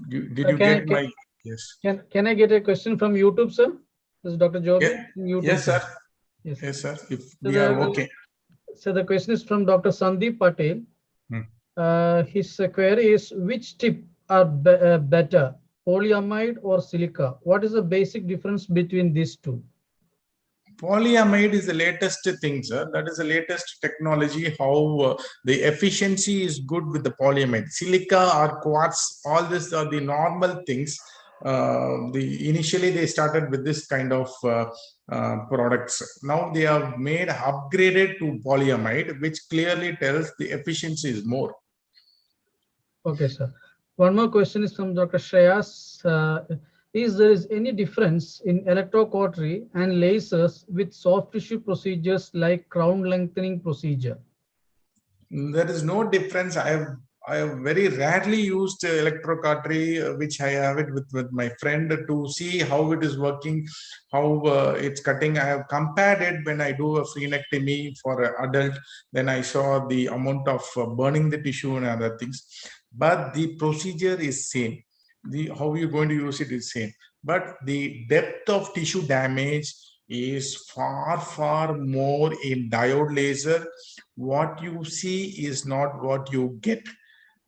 Speaker 1: Did you get my... Yes.
Speaker 2: Can I get a question from YouTube, sir? This is Dr. Joby.
Speaker 1: Yeah. Yes, sir. Yes, sir. If we are okay.
Speaker 2: So the question is from Dr. Sandeep Patel. His query is, which tip are better, polyamide or silica? What is the basic difference between these two?
Speaker 1: Polyamide is the latest thing, sir. That is the latest technology, how the efficiency is good with the polyamide. Silica or quartz, all this are the normal things. Initially they started with this kind of products. Now they have made upgraded to polyamide, which clearly tells the efficiency is more.
Speaker 2: Okay, sir. One more question is from Dr. Shreyas. Is there any difference in electrocautery and lasers with soft tissue procedures like crown lengthening procedure?
Speaker 1: There is no difference. I have very rarely used electrocautery, which I have it with my friend to see how it is working, how it's cutting. I have compared it when I do a frenectomy for an adult. Then I saw the amount of burning the tissue and other things. But the procedure is same. How you're going to use it is same. But the depth of tissue damage is far more in diode laser. What you see is not what you get.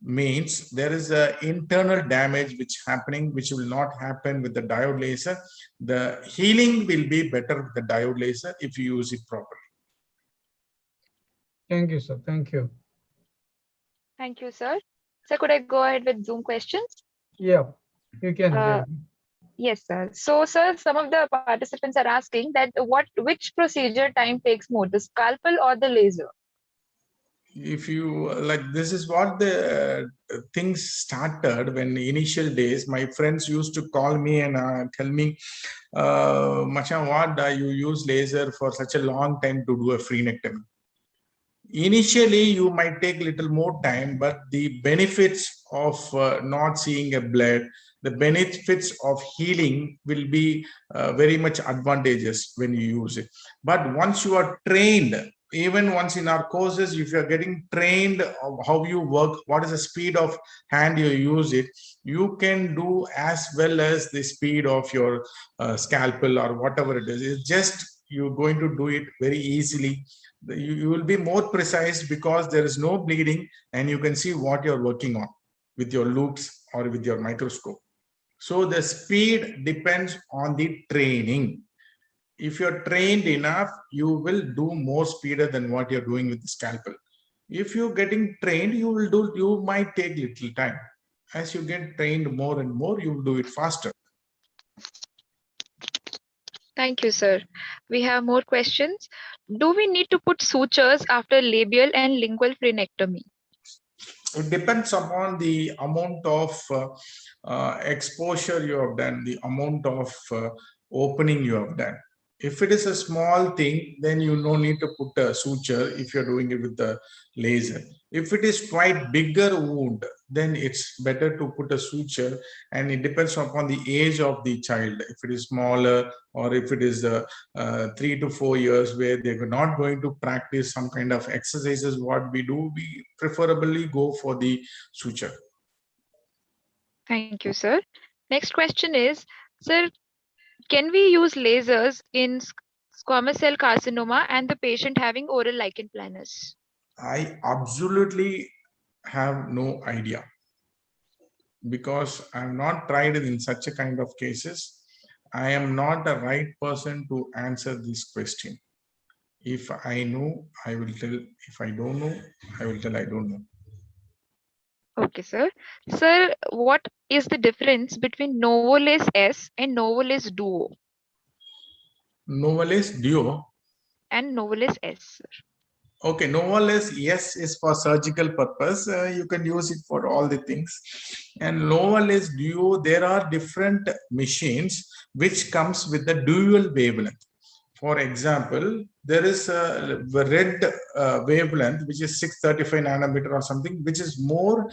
Speaker 1: means there is a internal damage which happening, which will not happen with the diode laser. The healing will be better with the diode laser if you use it properly.
Speaker 2: Thank you, sir. Thank you.
Speaker 3: Thank you, sir. Sir, could I go ahead with Zoom questions?
Speaker 2: Yeah, you can.
Speaker 3: Yes, sir. So, sir, some of the participants are asking that which procedure time takes more, the scalpel or the laser?
Speaker 1: If you like, this is what the things started when initial days. My friends used to call me and tell me, Machan, what you use laser for such a long time to do a freenectomy? Initially, you might take a little more time, but the benefits of not seeing a blood, the benefits of healing will be very much advantageous when you use it. But once you are trained, even once in our courses, if you are getting trained of how you work, what is the speed of hand you use it, you can do as well as the speed of your scalpel or whatever it is. It's just you're going to do it very easily. You will be more precise because there is no bleeding and you can see what you're working on with your loops or with your microscope. So the speed depends on the training. If you're trained enough, you will do more speeder than what you're doing with the scalpel. If you're getting trained, you might take little time. As you get trained more and more, you will do it faster.
Speaker 3: Thank you, sir. We have more questions. Do we need to put sutures after labial and lingual frenectomy?
Speaker 1: It depends upon the amount of exposure you have done, the amount of opening you have done. If it is a small thing, then you no need to put a suture if you're doing it with the laser. If it is quite bigger wound, then it's better to put a suture, and it depends upon the age of the child. If it is smaller or if it is 3 to 4 years where they're not going to practice some kind of exercises, what we do, we preferably go for the suture.
Speaker 3: Thank you, sir. Next question is, sir, can we use lasers in squamous cell carcinoma and the patient having oral lichen planus?
Speaker 1: I absolutely have no idea because I've not tried it in such a kind of cases. I am not the right person to answer this question. If I know, I will tell. If I don't know, I will tell I don't know.
Speaker 3: Okay, sir. Sir, what is the difference between WaterLase S and WaterLase Duo
Speaker 1: WaterLase Duo.
Speaker 3: and WaterLase S, sir?
Speaker 1: Okay, WaterLase yes is for surgical purpose. You can use it for all the things. And WaterLase Duo, there are different machines which comes with the dual wavelength. For example, there is a red wavelength, which is 635 nanometer or something, which is more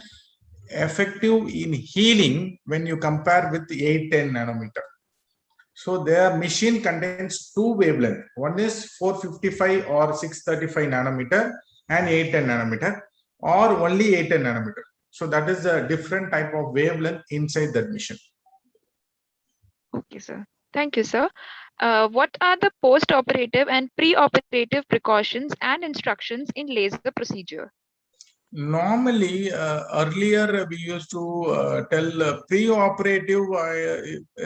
Speaker 1: effective in healing when you compare with the 810 nanometer. So their machine contains two wavelengths. One is 455 or 635 nanometer and 810 nanometer, or only 810 nanometer. So that is a different type of wavelength inside that machine.
Speaker 3: Okay, sir. Thank you, sir. What are the post-operative and pre-operative precautions and instructions in laser procedure?
Speaker 1: Normally, earlier we used to tell pre-operative,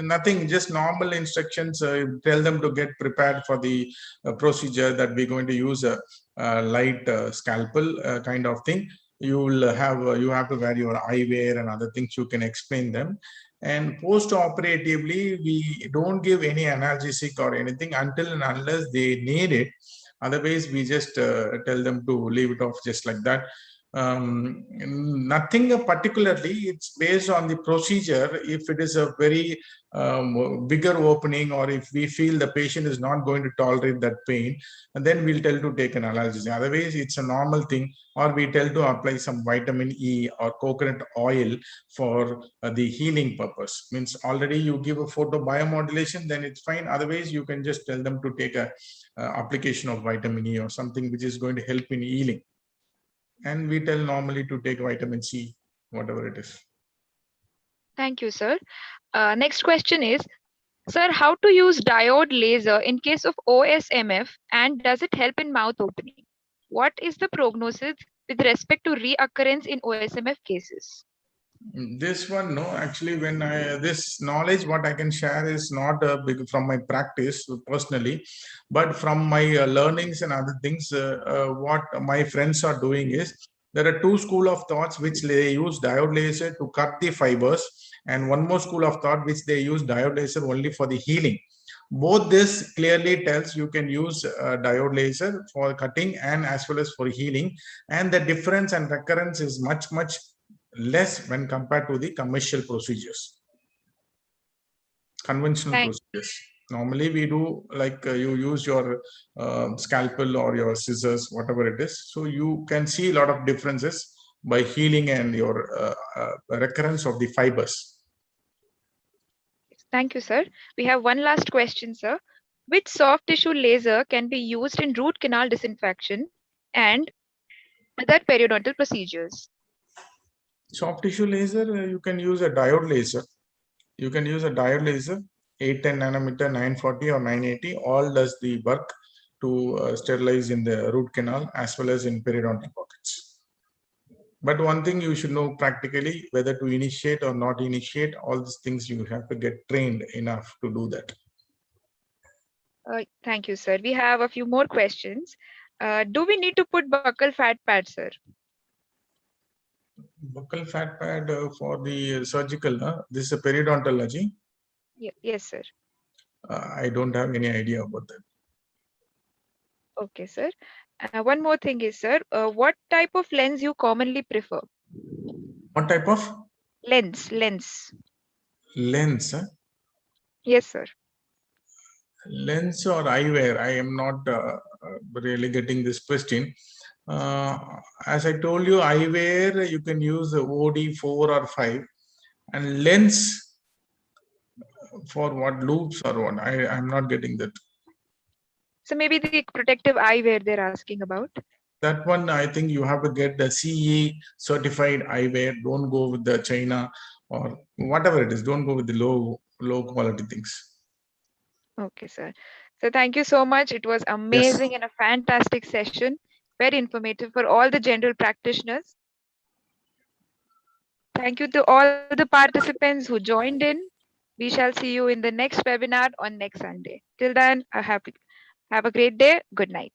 Speaker 1: nothing, just normal instructions, tell them to get prepared for the procedure that we're going to use a light scalpel kind of thing. You will have, you have to wear your eyewear and other things, you can explain them. And post-operatively, we don't give any analgesic or anything until and unless they need it. Otherwise, we just tell them to leave it off just like that. Nothing particularly, it's based on the procedure. If it is a very bigger opening, or if we feel the patient is not going to tolerate that pain, and then we'll tell to take an analgesic. Otherwise, it's a normal thing, or we tell to apply some vitamin E or coconut oil for the healing purpose. Means already you give a photobiomodulation, then it's fine. Otherwise, you can just tell them to take a application of vitamin E or something which is going to help in healing. And we tell normally to take vitamin C, whatever it is.
Speaker 3: Thank you, sir. Next question is, sir, how to use diode laser in case of OSMF, and does it help in mouth opening? What is the prognosis with respect to reoccurrence in OSMF cases?
Speaker 1: This one, no, actually, when this knowledge, what I can share is not big from my practice personally, but from my learnings and other things. What my friends are doing is there are two school of thoughts which they use diode laser to cut the fibers, and one more school of thought which they use diode laser only for the healing. Both this clearly tells you can use diode laser for cutting and as well as for healing, and the difference and recurrence is much less when compared to the commercial procedures, conventional procedures. Normally we do like you use your scalpel or your scissors, whatever it is. So you can see a lot of differences by healing and your recurrence of the fibers.
Speaker 3: Thank you, sir. We have one last question, sir. Which soft tissue laser can be used in root canal disinfection and other periodontal procedures?
Speaker 1: Soft tissue laser, you can use a diode laser. You can use a diode laser, 810 nanometer, 940 or 980, all does the work to sterilize in the root canal as well as in periodontal pockets. But one thing you should know practically, whether to initiate or not initiate, all these things you have to get trained enough to do that.
Speaker 3: Thank you, sir. We have a few more questions. Do we need to put buccal fat pad, sir?
Speaker 1: Buccal fat pad for the surgical, this is a periodontology.
Speaker 3: Yes, sir.
Speaker 1: I don't have any idea about that.
Speaker 3: Okay, sir. One more thing is, sir, what type of lens you commonly prefer?
Speaker 1: What type of?
Speaker 3: Lens.
Speaker 1: Lens.
Speaker 3: Yes, sir.
Speaker 1: Lens or eyewear? I am not really getting this question. As I told you, eyewear, you can use the OD 4 or 5. And lens for what, loops or what? I'm not getting that.
Speaker 3: So maybe the protective eyewear they're asking about.
Speaker 1: That one, I think you have to get the CE certified eyewear. Don't go with the China or whatever it is. Don't go with the low quality things.
Speaker 3: Okay, sir. So thank you so much. It was amazing and a fantastic session. Very informative for all the general practitioners. Thank you to all the participants who joined in. We shall see you in the next webinar on next Sunday. Till then, have a great day. Good night.